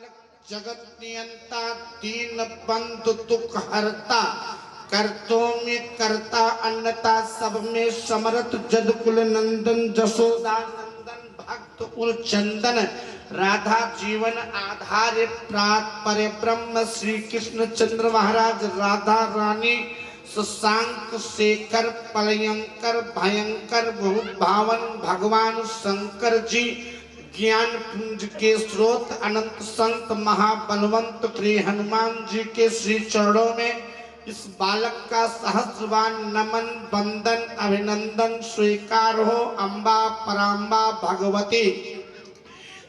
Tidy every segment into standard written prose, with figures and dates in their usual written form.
जगत नियंता दीन बंधु दुख हरता करतों में करता अन्नता सब में समरथ जदकुल नंदन जसोदा नंदन भक्त उल चंदन राधा जीवन आधार प्रात पर ब्रह्म श्री कृष्ण चंद्र महाराज राधा रानी शशांक शेखर पलयंकर भयंकर बहुत भावन भगवान शंकर जी ज्ञान पुंज के स्रोत अनंत संत महाबलवंत श्री हनुमान जी के श्री चरणों में इस बालक का सहस्रवान नमन वंदन अभिनंदन स्वीकार हो। अम्बा पराम्बा भगवती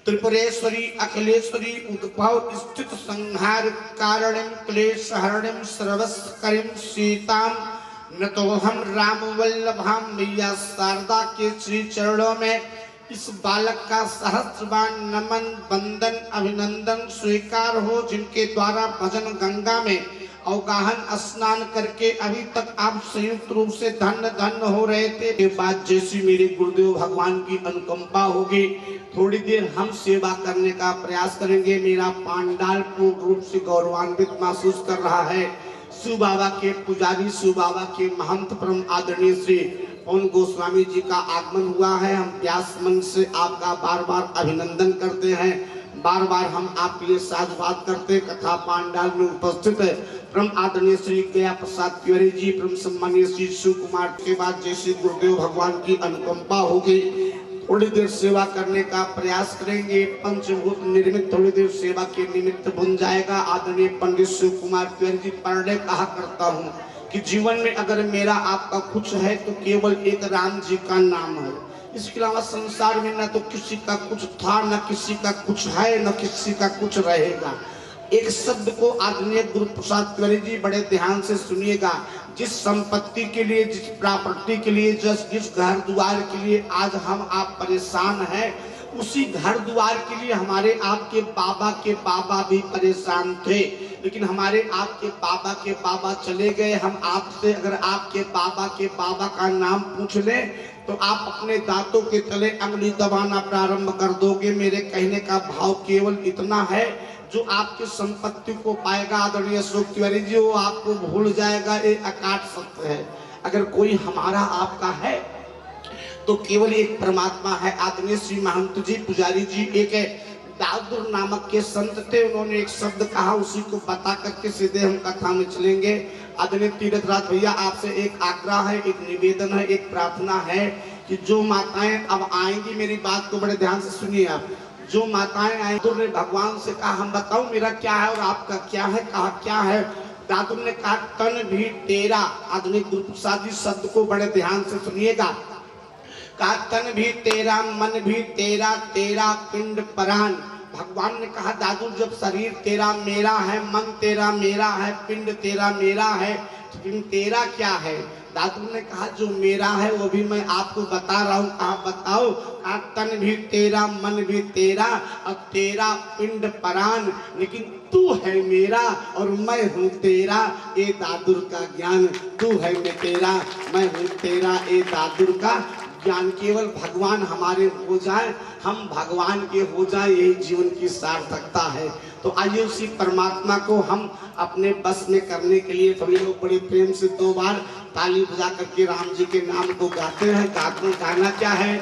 त्रिपुरेश्वरी अखिलेश्वरी उद्भव स्थित संहार कारणिम क्लेश हरणिम सर्वस्करिम सीताम नतोहम राम वल्लभाम मैया शारदा के श्री चरणों में इस बालक का सहस्रवान नमन वंदन अभिनंदन स्वीकार हो, जिनके द्वारा भजन गंगा में अवगाहन स्नान करके अभी तक आप संयुक्त रूप से धन्य धन्य हो रहे थे। के बाद जैसी मेरे गुरुदेव भगवान की अनुकंपा होगी, थोड़ी देर हम सेवा करने का प्रयास करेंगे। मेरा पांडाल पूर्ण रूप से गौरवान्वित महसूस कर रहा है। शिव बाबा के पुजारी, शिव बाबा के महंत परम आदरणीय श्री पवन गोस्वामी जी का आगमन हुआ है। हम प्यास मन से आपका बार बार अभिनंदन करते हैं, बार बार हम आपके लिए साधुवाद करते। कथा पांडाल में उपस्थित है परम आदरणीय श्री गया प्रसाद तिवारी जी, परम सम्मानीय श्री शिव कुमार के बाद जैसे गुरुदेव भगवान की अनुकंपा होगी, थोड़ी देर सेवा करने का प्रयास करेंगे। पंचभूत निर्मित थोड़ी देर सेवा के निमित्त बन जाएगा। आदरणीय पंडित शिव कुमार तिवारी जी पढ़ने कहा करता हूँ कि जीवन में अगर मेरा आपका कुछ है तो केवल एक राम जी का नाम है। इसके अलावा संसार में न तो किसी का कुछ था, न किसी का कुछ है, न किसी का कुछ रहेगा। एक शब्द को आदरणीय गुरु प्रसाद तिवारी जी बड़े ध्यान से सुनिएगा। जिस संपत्ति के लिए, जिस प्रॉपर्टी के लिए, जिस घर द्वार के लिए आज हम आप परेशान हैं, उसी घर द्वार के लिए हमारे आपके बाबा भी परेशान थे। लेकिन हमारे आपके बाबा चले गए। हम आपसे अगर आपके बाबा का नाम पूछ लें तो आप अपने दांतों के तले अंगुली दबाना प्रारंभ कर दोगे। मेरे कहने का भाव केवल इतना है, जो आपकी संपत्ति को पाएगा आदरणीय अशोक तिवारी जी, वो आपको भूल जाएगा। ये अकाट सत्य है। अगर कोई हमारा आपका है तो केवल एक परमात्मा है। आदरणीय श्री महंत जी पुजारी जी एक दादुर नामक के संत थे, उन्होंने एक शब्द कहा, उसी को बता करके सीधे हम कथा में चलेंगे। आदरणीय तीर्थराज भैया, आपसे एक आग्रह है, एक निवेदन है, एक प्रार्थना है कि जो माताएं अब आएंगी, मेरी बात को बड़े ध्यान से सुनिए आप। जो माताएं आएंगी, तो ने भगवान से कहा हम बताओ मेरा क्या है और आपका क्या है। कहा क्या है? दादू ने कहा तन भी तेरा। आदरणीय गुरु प्रसाद जी शब्द को बड़े ध्यान से सुनिएगा। कहा तन भी तेरा, मन भी तेरा, तेरा पिंड परान। भगवान ने कहा दादू जब शरीर तेरा मेरा है, मन तेरा मेरा है, पिंड तेरा मेरा है, लेकिन तेरा क्या है? दादू ने कहा जो मेरा है वो भी मैं आपको बता रहा हूँ। कहा बताओ? कहा तन भी तेरा, मन भी तेरा और तेरा पिंड परान, लेकिन तू है मेरा और मैं हूँ तेरा। ए दादुर का ज्ञान, तू है मैं तेरा, मैं हूँ तेरा, ए दादुर का ज्ञान। केवल भगवान हमारे हो जाए, हम भगवान के हो जाए, यही जीवन की सार्थकता है। तो आइए उसी परमात्मा को हम अपने बस में करने के लिए सभी लोग बड़े प्रेम से 2 बार ताली बजा करके राम जी के नाम को गाते हैं। गाना क्या है?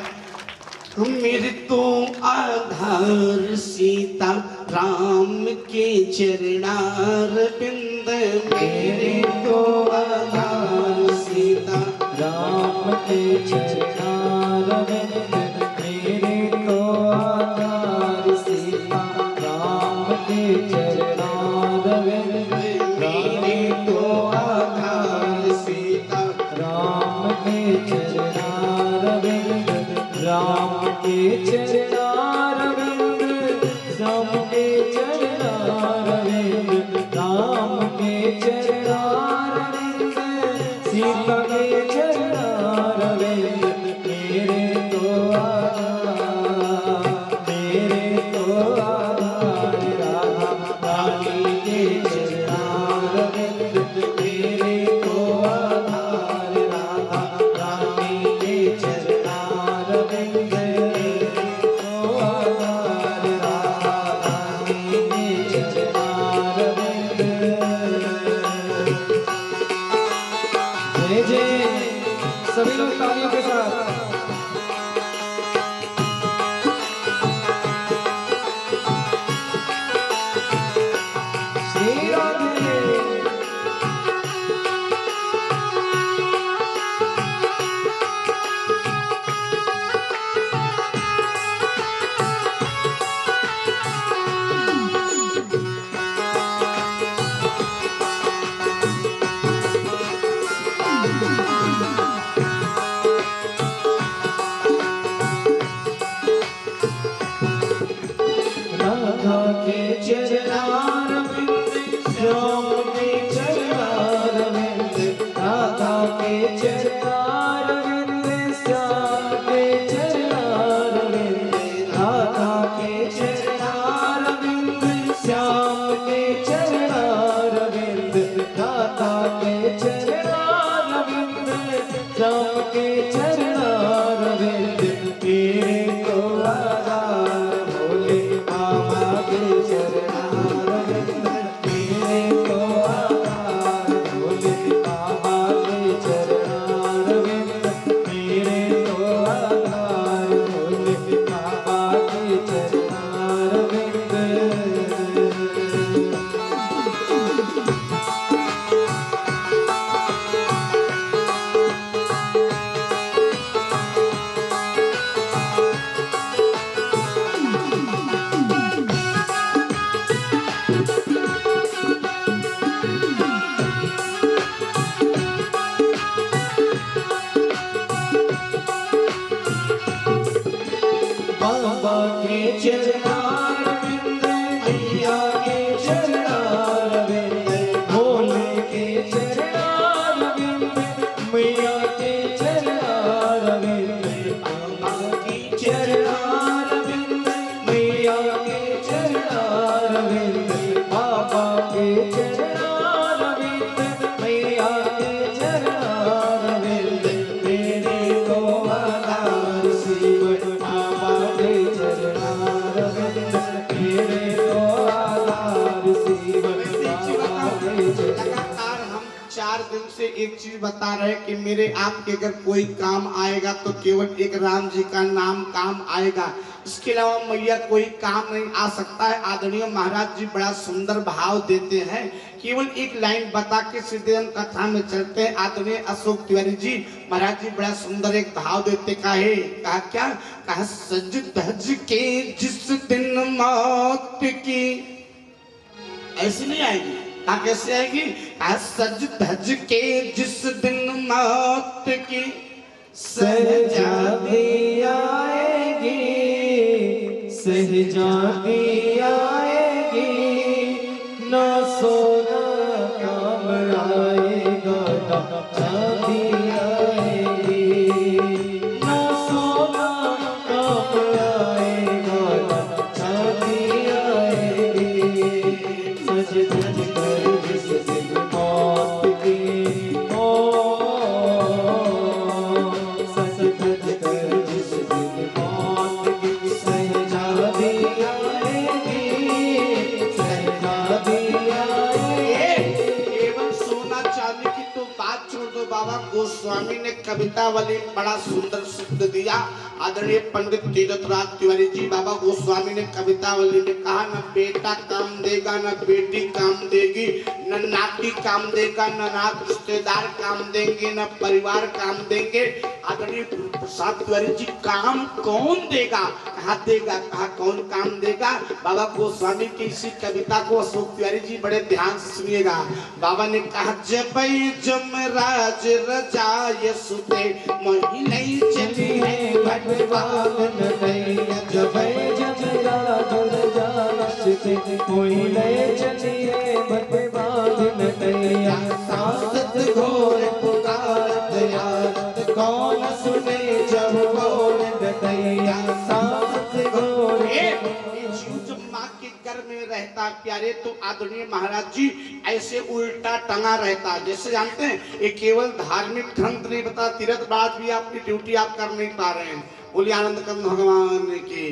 मेरे तो आधार सीता राम के चरणार बिंद, मेरे तो आधार सीता राम के चरणार बिंद, मेरे तो आधार सीता राम के चरणार बिंद, मेरे तो आधार सीता राम के चरणार बिंद, राम के चरणार बिंद, राम के चरणार बिंद, राम के चरणार बिंद, सीता के चरणार बिंद, मेरे तो आधार, मेरे तो आधार राधा रानी के चरणार बिंद, मेरे तो आधार राधा रानी के चरणार बिंद, मेरे तो आधार राधा जोर तालियों के साथ। श्री राधे। राधा के चरणारविंद श्याम के चरणारविंद, राधा के चरणारविंद श्याम के चरणारविंद, राधा के चरणारविंद श्याम के चरणारविंद, राधा के चरणारविंद श्याम के चरणारविंद, तेरे को आधार भोले बाबा के चरणारविंद, तेरे को आधार भोले बाबा के चरणारविंद, तेरे को आधार भोले बाबा के चरणारविंद। बाबा के चरणारविंद, मैया के चरणारविंद, भोले के चरणारविंद, मैया के चरणारविंद, बाबा के चरणारविंद, मैया के चरणारविंद, बाबा के चरणारविंद, मैया के चरणारविंद, तेरे को आधार शिव बाबा के चरणारविंद, तेरे को आधार शिव बाबा के चरणारविंद। लगातार हम 4 दिन से एक चीज बता रहे हैं कि मेरे आपके अगर कोई काम आएगा तो केवल एक राम जी का नाम काम आएगा, इसके अलावा मैया कोई काम नहीं आ सकता है। आदरणीय महाराज जी बड़ा सुंदर भाव देते हैं, केवल एक लाइन बता के सीधे हम कथा में चलते हैं। आदरणीय अशोक तिवारी जी महाराज जी बड़ा सुंदर एक भाव देते, कहा क्या, कहा सज धज के जिस दिन मौत की, ऐसी नहीं आएगी, कहा कैसे आएगी, कहा सज धज के जिस दिन मौत की सहजादी आएगी, सहजादी आएगी, ना सोना काम आएगा, ना चांदी आएगी, ना सोना काम आएगा, ना चांदी आएगी, सज धज कर जिस दिन मौत की, ओ सज धज कर जिस दिन मौत की, सहजादी आएगी, सहजादी आएगी। केवल सोना चांदी की तो बात छोड़ दो, बाबा गोस्वामी ने कविता वाली बड़ा सुंदर शब्द दिया। आदरणीय पंडित तीरथराज तिवारी जी बाबा गोस्वामी ने कविता वाली में कहा, न बेटा काम देगा न बेटी काम देगी, न नाती काम देगा न नात रिश्तेदार काम देंगे, न परिवार काम देंगे। आदरणीय प्रसाद तिवारी जी काम कौन देगा, कहा देगा, कहा कौन काम देगा। बाबा गोस्वामी की इसी कविता को अशोक तिवारी जी बड़े ध्यान से सुनिएगा। बाबा ने कहा, जब जमराज रजाय सुते मोहि नहीं चली है भगवान नहीं, जब जमराज रजाय सुते मोहि नहीं चली है भगवान नहीं, सांसत घोर पुकारत यार कौन सुने जब बोल दैया, सांसत घोर माँ के घर में रहता प्यारे तो आदरणीय महाराज जी ऐसे उल्टा टंगा रहता। जैसे जानते हैं ये केवल धार्मिक ग्रंथ नहीं बता, तीर्थराज भी अपनी ड्यूटी आप कर नहीं पा रहे हैं। बोलिए आनंद कंद भगवान की।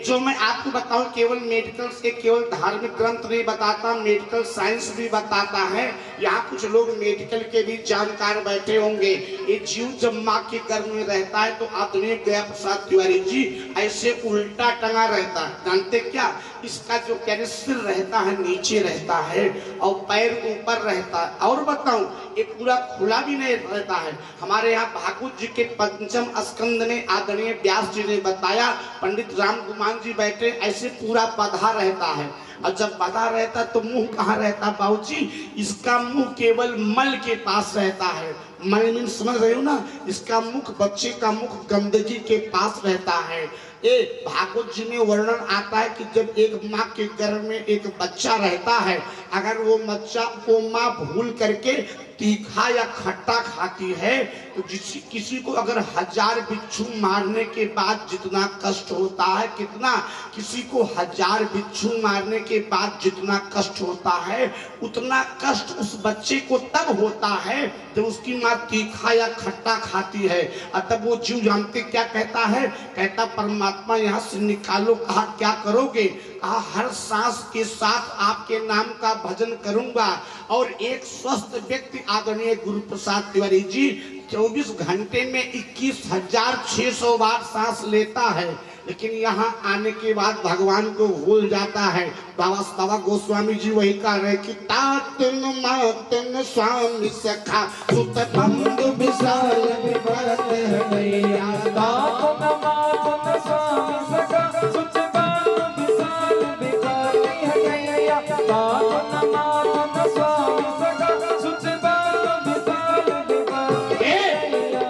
जो मैं आपको बताऊं केवल मेडिकल से केवल धार्मिक ग्रंथ नहीं बताता, मेडिकल साइंस भी बताता है। यहाँ कुछ लोग मेडिकल के भी जानकार बैठे होंगे। ये जीव जब माँ के गर्भ में रहता है तो आदरणीय गया प्रसाद तिवारी जी ऐसे उल्टा टंगा रहता है। जानते क्या, इसका जो कैरेक्टर रहता है नीचे रहता है और पैर ऊपर रहता है। और बताऊं ये पूरा खुला भी नहीं रहता है। हमारे यहाँ भागवत जी के पंचम स्कंद में आदरणीय व्यास जी ने बताया, पंडित राम गुमान जी बैठे ऐसे पूरा बधा रहता है। और जब बधा रहता तो मुंह कहाँ रहता बाबूजी, इसका मुंह केवल मल के पास रहता है। मल में समझ रहे हो ना, इसका मुख, बच्चे का मुख गंदगी के पास रहता है। ये भागवत जी में वर्णन आता है कि जब एक माँ के गर्भ में एक बच्चा रहता है, अगर वो बच्चा वो माँ भूल करके तीखा या खट्टा खाती है तो किसी को अगर 1000 बिच्छू मारने के बाद जितना कष्ट होता है, कितना, किसी को 1000 बिच्छू मारने के बाद जितना कष्ट होता है उतना कष्ट उस बच्चे को तब होता है जब उसकी माँ तीखा या खट्टा खाती है। और तब वो जीव जानते क्या कहता है, कहता परमात्मा यहाँ से निकालो। कहा क्या करोगे, कहा हर सांस के साथ आपके नाम का भजन करूंगा। और एक स्वस्थ व्यक्ति आदरणीय गुरु प्रसाद तिवारी जी 24 घंटे में 21,600 बार सांस लेता है, लेकिन यहाँ आने के बाद भगवान को भूल जाता है। बाबा गोस्वामी जी वही कह रहे कि तातन मातन स्वामी सखा सुत बंधु विशाल विभरत हृदया, तातन मातन स्वामी सखा सुत बंधु विशाल विभरत हृदया, तातन मातन स्वामी सखा सुत बंधु विशाल विभरत हृदया।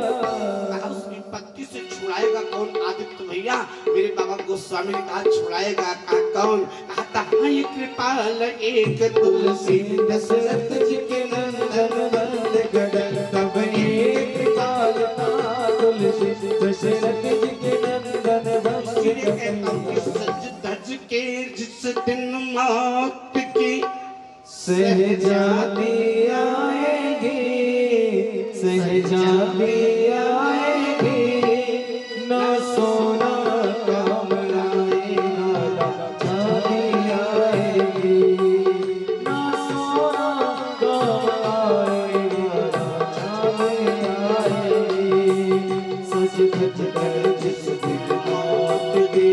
उसकी पत्ती से छुड़ाएगा कौन आदित्य भैया? मेरे बाबा गोस्वामी ने कहा छुड़ाएगा कौन? कहता है कृपाल एक तुलसी दशरथ जी के नंदन नंद गड़न, तब एक कृपाल तुलसी दशरथ जी के नंदन नंद सज धज के जिस दिन मौत की सहजादी आएगी, सहजादी आएगी, न सोना काम आएगा, चांदी आएगी, न सोना काम आएगा, चांदी आएगी, सज धज कर जिस दिन मौत की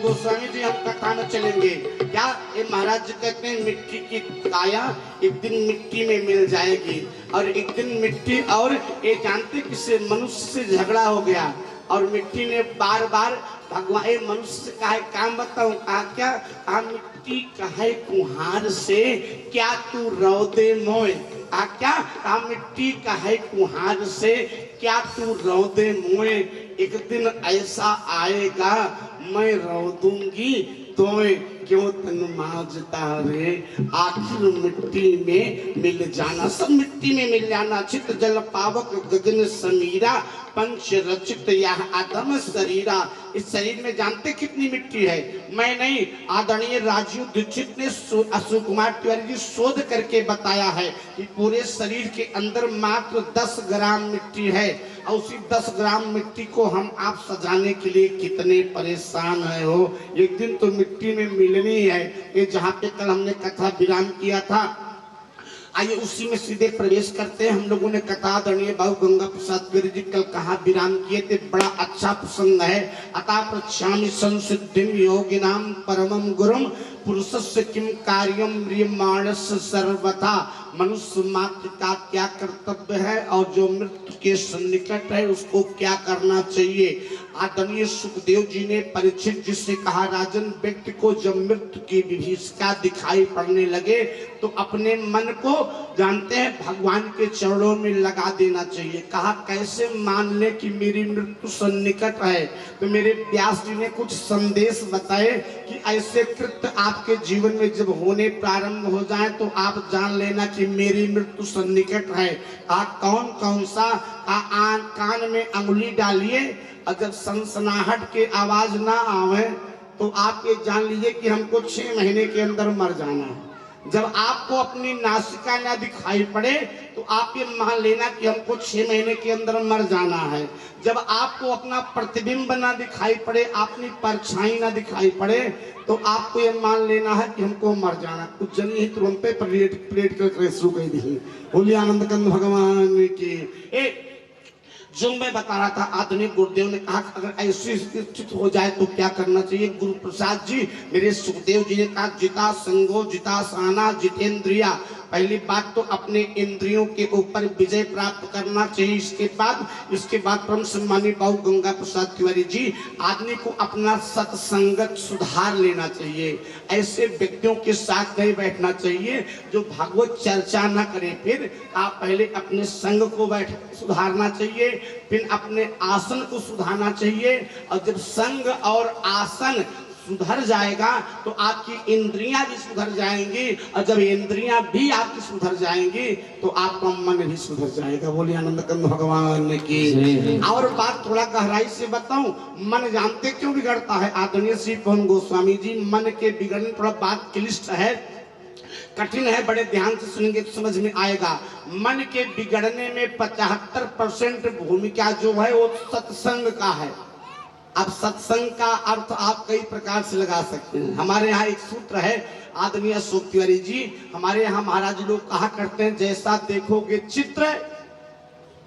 गोस्वामी जी हम कथा में चलेंगे क्या? ये महाराज जी कहते हैं मिट्टी की काया एक दिन मिट्टी में मिल जाएगी, और एक दिन मिट्टी, और ये जानते किससे? मनुष्य से झगड़ा हो गया और मिट्टी ने बार बार भगवान ये मनुष्य से कहा काम बताऊं, कहा क्या? कहा मिट्टी कहे कुहार से क्या तू रौदे मोए। कहा क्या? कहा मिट्टी कहे कुहार से क्या तू रौदे मोए। एक दिन ऐसा आएगा मैं रो दूंगी तोय क्यों तन मांझता रे, आखिर मिट्टी में मिल जाना। सब मिट्टी में मिल जाना। चित जल पावक गगन समीरा, पंच रचित यह आदम शरीरा। इस शरीर में जानते कितनी मिट्टी है? मैं नहीं, आदरणीय राजीव दीक्षित ने अशोक कुमार तिवारी जी शोध करके बताया है कि पूरे शरीर के अंदर मात्र 10 ग्राम मिट्टी है। और उसी 10 ग्राम मिट्टी को हम आप सजाने के लिए कितने परेशान है हो। एक दिन तो मिट्टी में मिलनी है। ये जहाँ पे कल हमने कथा विराम किया था, आइए उसी में सीधे प्रवेश करते हैं। हम लोगों ने कथा आदरणीय बाबू गंगा प्रसाद तिवारी जी कल कहाँ विराम किए थे, बड़ा अच्छा प्रसंग है। अतः प्रच्छामि संसिद्धिं योगिनां परमं गुरुं, पुरुषस्य किम कार्यम म्रियमाणस्य सर्वथा। मनुष्य मात्र का क्या कर्तव्य है और जो मृत्यु के सन्निकट है उसको क्या करना चाहिए। आदरणीय सुखदेव जी ने परीक्षित जी से कहा, राजन, व्यक्ति को जब मृत्यु की विभीषिका दिखाई पड़ने लगे तो अपने मन को जानते हैं भगवान के चरणों में लगा देना चाहिए। कहा कैसे मान ले कि मेरी मृत्यु सन्निकट है। तो मेरे व्यास जी ने कुछ संदेश बताए कि ऐसे कृत्य आपके जीवन में जब होने प्रारंभ हो जाए तो आप जान लेना कि मेरी मृत्यु सन्निकट है। कौन कौन सा? कान में अंगुली डालिए और जब सनसनाहट के आवाज ना आवे तो आप ये जान लीजिए कि हमको 6 महीने के अंदर मर जाना है। जब आपको अपनी नासिका ना दिखाई पड़े तो आप ये मान लेना कि हमको 6 महीने के अंदर मर जाना है। जब आपको अपना प्रतिबिंब ना दिखाई पड़े, अपनी परछाई ना दिखाई पड़े तो आपको ये मान लेना है कि हमको मर जाना। कुछ जनी ही तुरंत पे प्लेट कर शुरू कर दी। बोलिए आनंद कंद भगवान की। जो मैं बता रहा था, आदरणीय गुरुदेव ने कहा अगर ऐसी स्थिति हो जाए तो क्या करना चाहिए। गुरु प्रसाद जी मेरे सुखदेव जी ने कहा, जिता संगो जिता साना जितेंद्रिया। पहली बात तो अपने इंद्रियों के ऊपर विजय प्राप्त करना चाहिए। इसके बाद परम सम्मानीय बाबू गंगा प्रसाद तिवारी जी, आदमी को अपना सत्संगत सुधार लेना चाहिए। ऐसे व्यक्तियों के साथ नहीं बैठना चाहिए जो भागवत चर्चा न करे। फिर आप पहले अपने संग को सुधारना चाहिए, फिर अपने आसन को सुधारना चाहिए। और जब संग और आसन सुधर जाएगा तो आपकी इंद्रियां भी सुधर जाएंगी, और जब इंद्रियां भी आपकी सुधर जाएंगी तो आपका मन भी सुधर जाएगा। बोलिए आनंद कंद भगवान की। और बात थोड़ा गहराई से बताऊं, मन जानते क्यों बिगड़ता है? आदरणीय श्री पवन गोस्वामी जी, मन के बिगड़ने थोड़ा बात क्लिष्ट है, कठिन है, बड़े ध्यान से सुनेंगे तो समझ में आएगा। मन के बिगड़ने में 75% भूमिका जो है वो सत्संग का है। अब सत्संग का अर्थ आप कई प्रकार से लगा सकते हैं। हमारे यहाँ एक सूत्र है, आदरणीय अशोक तिवारी जी, हमारे यहाँ महाराज लोग कहा करते हैं, जैसा देखोगे चित्र,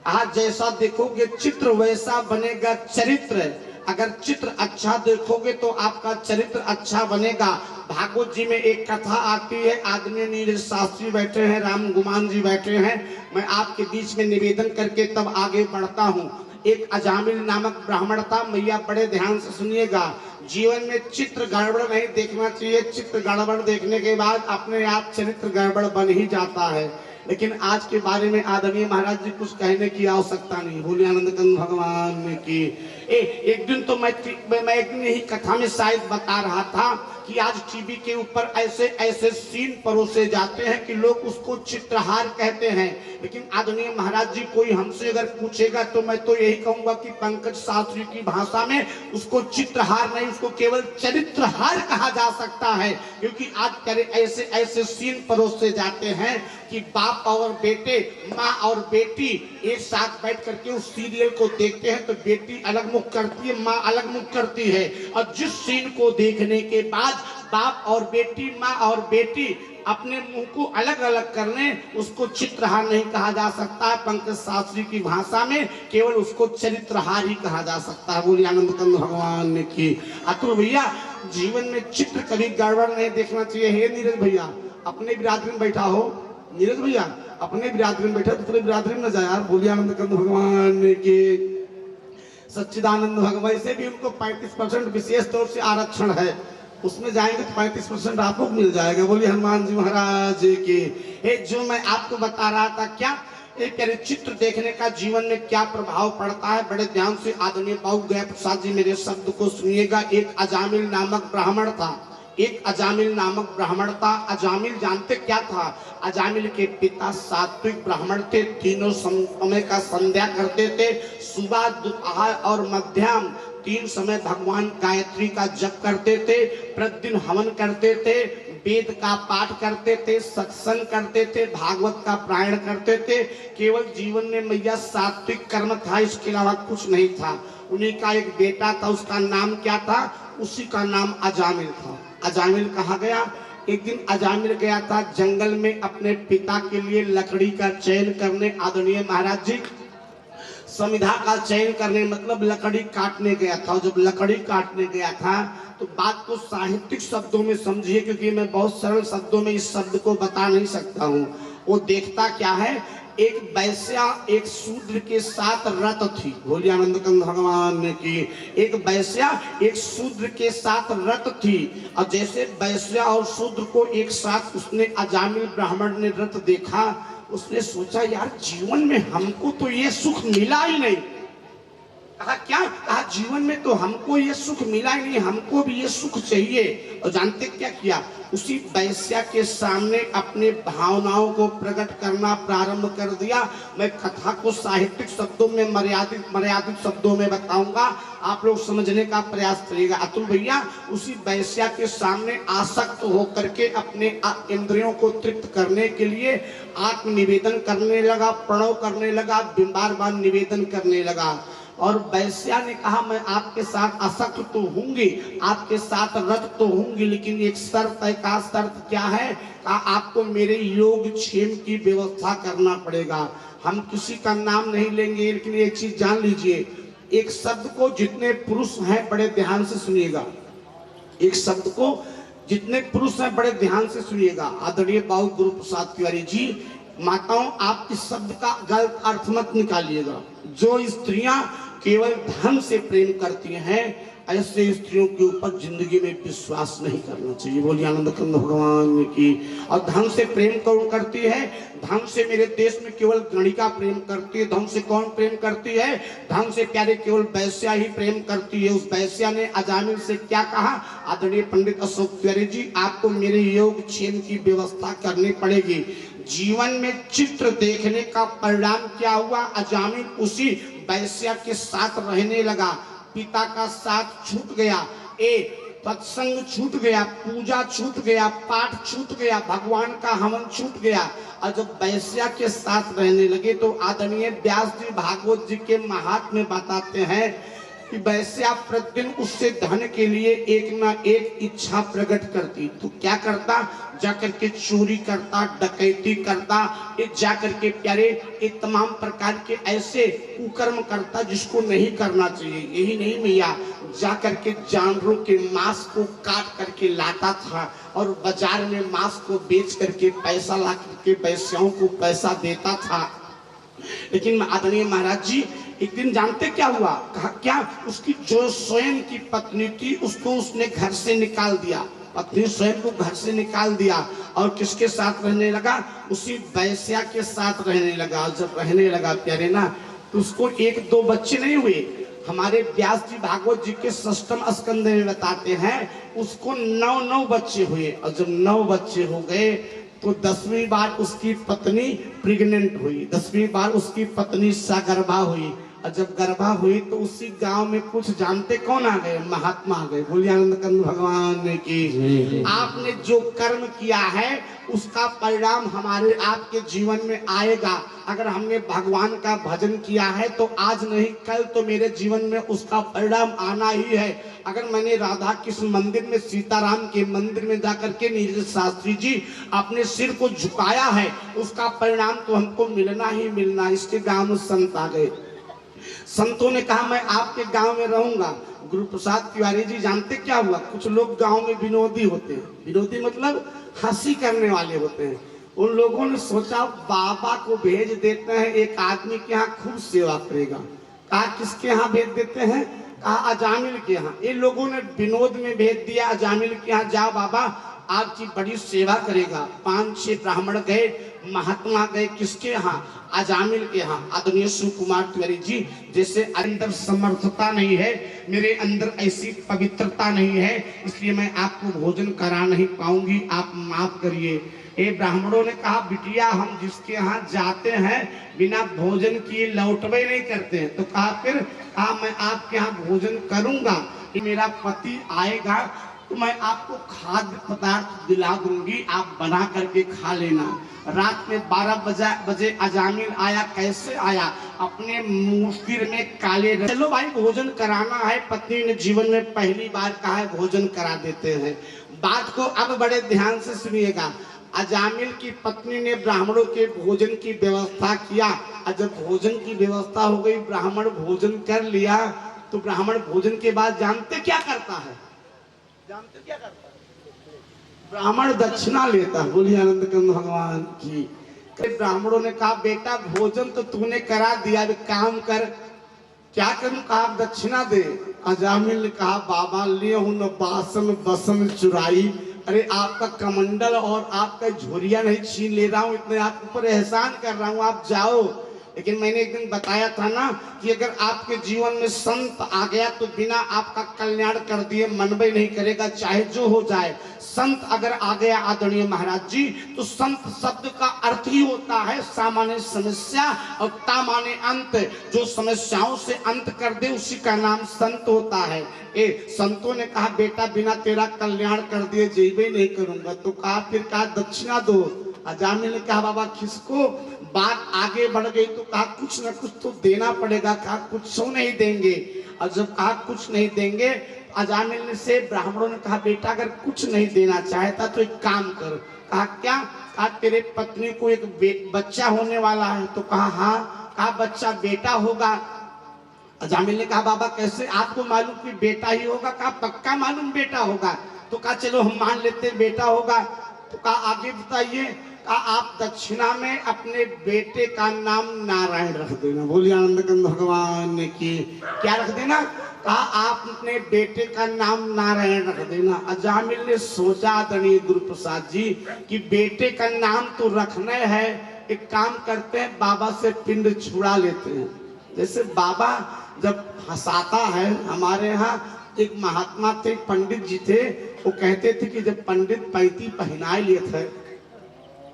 आज जैसा देखोगे चित्र वैसा बनेगा चरित्र। अगर चित्र अच्छा देखोगे तो आपका चरित्र अच्छा बनेगा। भागवत जी में एक कथा आती है, आदरणीय नीरज शास्त्री बैठे हैं, राम गुमान जी बैठे हैं, मैं आपके बीच में निवेदन करके तब आगे बढ़ता हूँ। एक अजामिल नामक ब्राह्मण था। मैया बड़े ध्यान से सुनिएगा, जीवन में चित्र गड़बड़ नहीं देखना चाहिए। चित्र गड़बड़ देखने के बाद अपने आप चरित्र गड़बड़ बन ही जाता है। लेकिन आज के बारे में आदरणीय महाराज जी कुछ कहने की आवश्यकता नहीं। बोलिए आनंद कंद भगवान की। एक दिन तो मैं एक दिन ही कथा में शायद बता रहा था कि आज टीवी के ऊपर ऐसे ऐसे सीन परोसे जाते हैं कि लोग उसको चित्रहार कहते हैं। लेकिन आदरणीय महाराज जी, कोई हमसे अगर पूछेगा तो मैं तो यही कहूंगा कि पंकज शास्त्री की भाषा में उसको चित्रहार नहीं, उसको केवल चरित्रहार कहा जा सकता है। क्योंकि आज ऐसे ऐसे सीन परोसे जाते हैं कि बाप और बेटे, माँ और बेटी एक साथ बैठ करके उस सीरियल को देखते हैं तो बेटी अलग मुख करती है, माँ अलग मुख करती है। और जिस सीन को देखने के बाद बाप और बेटी, माँ और बेटी अपने मुंह को अलग अलग करने, उसको चित्रहार नहीं कहा जा सकता। पंकज शास्त्री की भाषा में केवल उसको चरित्रहार ही कहा जा सकता है। बोलिए आनंद कंद भगवान की। अतुल भैया, जीवन में चित्र कभी गड़बड़ नहीं देखना चाहिए। हे नीरज भैया, अपने बिरादरी में बैठा हो, नीरज भैया अपने बिरादरी में बैठा, दूसरे बिरादरी में न जाए यार। बोलिए आनंद कंद भगवान की। सच्चिदानंद भगवान से भी उनको 35% विशेष तौर से आरक्षण है, उसमें जाएंगे तो 35% आपको मिल जाएगा। बोलिए हनुमान जी महाराज की। जो मैं आपको बता रहा था, क्या एक चित्र देखने का जीवन में क्या प्रभाव पड़ता है, बड़े ध्यान से आदरणीय बाबू गया प्रसाद जी मेरे शब्द को सुनिएगा। एक अजामिल नामक ब्राह्मण था। एक अजामिल नामक ब्राह्मण था। अजामिल जानते क्या था? अजामिल के पिता सात्विक ब्राह्मण थे, तीनों समय का संध्या करते थे, सुबह दोपहर और मध्याह्न 3 समय भगवान गायत्री का जप करते थे, प्रतिदिन हवन करते थे, वेद का पाठ करते थे, सत्संग करते थे, भागवत का पारायण करते थे। केवल जीवन में मैया सात्विक कर्म था, इसके अलावा कुछ नहीं था। उन्हीं का एक बेटा था, उसका नाम क्या था? उसी का नाम अजामिल था। अजामिल कहा गया, एक दिन अजामिल गया था जंगल में अपने पिता के लिए लकड़ी का चयन करने। आदरणीय महाराज जी, समिधा का चयन करने मतलब लकड़ी काटने गया था। जब लकड़ी काटने गया था तो बात को साहित्यिक शब्दों में समझिए, क्योंकि मैं बहुत सरल शब्दों में इस शब्द को बता नहीं सकता हूँ। वो देखता क्या है, एक वैश्या एक शूद्र के साथ रत थी। बोलिए आनंद कंद भगवान की। एक वैश्या एक शूद्र के साथ रत थी, और जैसे वैश्या और शूद्र को एक साथ उसने अजामिल ब्राह्मण ने रत देखा, उसने सोचा यार जीवन में हमको तो ये सुख मिला ही नहीं। कहा क्या? कहा जीवन में तो हमको ये सुख मिला ही नहीं, हमको भी ये सुख चाहिए। और जानते क्या किया? उसी वैश्या के सामने अपने भावनाओं को प्रकट करना प्रारंभ कर दिया। मैं कथा को साहित्यिक शब्दों में मर्यादित शब्दों में बताऊंगा, आप लोग समझने का प्रयास करिएगा। अतुल भैया उसी वैश्या के सामने आसक्त होकर के अपने इंद्रियों को तृप्त करने के लिए आत्म निवेदन करने लगा, प्रणव करने लगा, बार बार निवेदन करने लगा। और वैश्या ने कहा मैं आपके साथ आसक्त तो होंगी, आपके साथ रत तो होंगी, लेकिन एक शर्त है। का शर्त क्या है? कहा आपको मेरे योगक्षेम की व्यवस्था करना पड़ेगा। हम किसी का नाम नहीं लेंगे, लेकिन एक चीज जान लीजिए, एक शब्द को जितने पुरुष हैं बड़े ध्यान से सुनिएगा। एक शब्द को जितने पुरुष हैं बड़े ध्यान से सुनिएगा। आदरणीय बाबू गुरु प्रसाद तिवारी जी, माताओं आप इस शब्द का गलत अर्थ मत निकालिएगा। जो स्त्रियां केवल धन से प्रेम करती हैं, ऐसे स्त्रियों के ऊपर जिंदगी में विश्वास नहीं करना चाहिए। बोलिए आनंद कंद भगवान की। और धन से प्रेम कौन करती है? धन से मेरे देश में केवल गणिका प्रेम करती है। धन से कौन प्रेम करती है? धन से प्यारे केवल वैश्या ही प्रेम करती है। उस वैश्या ने अजामिल से क्या कहा? आदरणीय पंडित अशोक तिवारी जी, आपको मेरे योगक्षेम की व्यवस्था करनी पड़ेगी। जीवन में चित्र देखने का परिणाम क्या हुआ? अजामिल उसी वैश्या के साथ रहने लगा। पिता का साथ छूट गया, सत्संग छूट गया, पूजा छूट गया, पाठ छूट गया, भगवान का हवन छूट गया। और जब वैश्या के साथ रहने लगे तो आदरणीय व्यास जी भागवत जी के महात्म्य बताते हैं कि वैश्या प्रतिदिन उससे धन के लिए एक ना एक इच्छा प्रकट करती। तो क्या करता? जाकर के चोरी करता, डकैती करता, जाकर के प्यारे एक तमाम प्रकार के ऐसे कुकर्म करता जिसको नहीं करना चाहिए। यही नहीं भैया, जाकर के जानवरों के मांस को काट करके लाता था और बाजार में मांस को बेच करके पैसा ला करके वैश्याओं को पैसा देता था। लेकिन आदरणीय महाराज जी, एक दिन जानते क्या हुआ? कहा क्या? उसकी जो स्वयं की पत्नी थी उसको उसने घर से निकाल दिया। पत्नी स्वयं को घर से निकाल दिया और किसके साथ रहने लगा? उसी वैश्या के साथ रहने लगा। जब रहने लगा प्यारे ना, तो उसको 1-2 बच्चे नहीं हुए। हमारे व्यास जी भागवत जी के 6ठम स्कंद में बताते हैं उसको 9 बच्चे हुए। और जब 9 बच्चे हो गए तो 10वीं बार उसकी पत्नी प्रेग्नेंट हुई, 10वीं बार उसकी पत्नी सगर्भा हुई। और जब गर्भा हुई तो उसी गांव में कुछ जानते कौन आ गए? महात्मा आ गए। बोलिए आनंद कंद भगवान की। आपने जो कर्म किया है उसका परिणाम हमारे आपके जीवन में आएगा। अगर हमने भगवान का भजन किया है तो आज नहीं कल तो मेरे जीवन में उसका परिणाम आना ही है। अगर मैंने राधा कृष्ण मंदिर में, सीताराम के मंदिर में जाकर के नीरज शास्त्री जी अपने सिर को झुकाया है, उसका परिणाम तो हमको मिलना ही मिलना। इसके गांव में संत आ गए। संतों ने कहा मैं आपके गांव में रहूंगा। गुरु प्रसाद तिवारी जी जानते क्या हुआ? कुछ लोग गांव में विनोदी होते हैं। विनोदी मतलब हंसी करने वाले होते हैं। उन लोगों ने सोचा बाबा को भेज देते हैं, एक आदमी के यहाँ खूब सेवा करेगा। कहा किसके यहाँ भेज देते हैं? कहा अजामिल के यहाँ। इन लोगों ने विनोद में भेज दिया अजामिल के यहाँ, जाओ बाबा आपकी बड़ी सेवा करेगा। 5-6 ब्राह्मण गए, महात्मा गए किसके यहाँ, अजामिल के यहाँ, आदरणीय शिव कुमार तिवारी जी। जैसे अंदर समर्थता नहीं है, मेरे अंदर ऐसी पवित्रता नहीं है, इसलिए मैं आपको भोजन करा नहीं पाऊंगी, आप माफ करिए। ये ब्राह्मणों ने कहा बिटिया हम जिसके यहाँ जाते हैं बिना भोजन किए लौटवे नहीं करते हैं। तो कहा फिर कहा मैं आपके यहाँ भोजन करूंगा, मेरा पति आएगा तो मैं आपको खाद्य पदार्थ दिला दूंगी, आप बना करके खा लेना। रात में 12 बजे अजामिल आया। कैसे आया? अपने मुंह सिर में काले। चलो भाई भोजन कराना है, पत्नी ने जीवन में पहली बार कहा है भोजन करा देते हैं। बात को अब बड़े ध्यान से सुनिएगा। अजामिल की पत्नी ने ब्राह्मणों के भोजन की व्यवस्था किया, और जब भोजन की व्यवस्था हो गई, ब्राह्मण भोजन कर लिया, तो ब्राह्मण भोजन के बाद जानते क्या करता है? जानते क्या करता है? ब्राह्मण दक्षिणा लेता। बोलिए आनंद कंद भगवान की। ब्राह्मणों ने कहा बेटा भोजन तो तूने करा दिया, अब काम कर। क्या करूं? कहा दक्षिणा दे। अजामिल ने कहा बाबा ले हूं न बासन बसन चुराई, अरे आपका कमंडल और आपका झोरिया नहीं छीन ले रहा हूँ, इतने आपके ऊपर एहसान कर रहा हूँ, आप जाओ। लेकिन मैंने एक दिन बताया था ना कि अगर आपके जीवन में संत आ गया तो बिना आपका कल्याण कर दिए मनवे नहीं करेगा, चाहे जो हो जाए। संत अगर आ गया आदरणीय महाराज जी, तो संत शब्द का अर्थ ही होता है सामान्य समस्या और तामान्य अंत। जो समस्याओं से अंत कर दे उसी का नाम संत होता है। संतों ने कहा बेटा बिना तेरा कल्याण कर दिए जीवे नहीं करूंगा। तो कहा फिर कहा दक्षिणा दो। अजामिल ने कहा बाबा खिसको। बात आगे बढ़ गई तो कहा कुछ न कुछ तो देना पड़ेगा। कहा कुछ नहीं देंगे। और जब कहा कुछ नहीं देंगे, अजामिल ने से ब्राह्मणों ने कहा बेटा अगर कुछ नहीं देना चाहता तो एक काम कर। कहा क्या? कहा तेरे पत्नी को एक बच्चा होने वाला है। तो कहा हाँ। कहा बच्चा बेटा होगा। अजामिल ने कहा बाबा कैसे आपको मालूम कि बेटा ही होगा? कहा पक्का मालूम बेटा होगा। तो कहा चलो हम मान लेते बेटा होगा। तो कहा आगे बताइए। कहा आप दक्षिणा में अपने बेटे का नाम नारायण रख देना। बोलिए आनंद कंद भगवान की। क्या रख देना? कहा आप अपने बेटे का नाम नारायण रख देना। अजामिल ने सोचा आदरणीय गुरु प्रसाद जी कि बेटे का नाम तो रखना है, एक काम करते हैं बाबा से पिंड छुड़ा लेते हैं। जैसे बाबा जब हंसाता है, हमारे यहाँ एक महात्मा थे, पंडित जी थे, वो कहते थे कि जब पंडित पैती पहनाए लिए थे,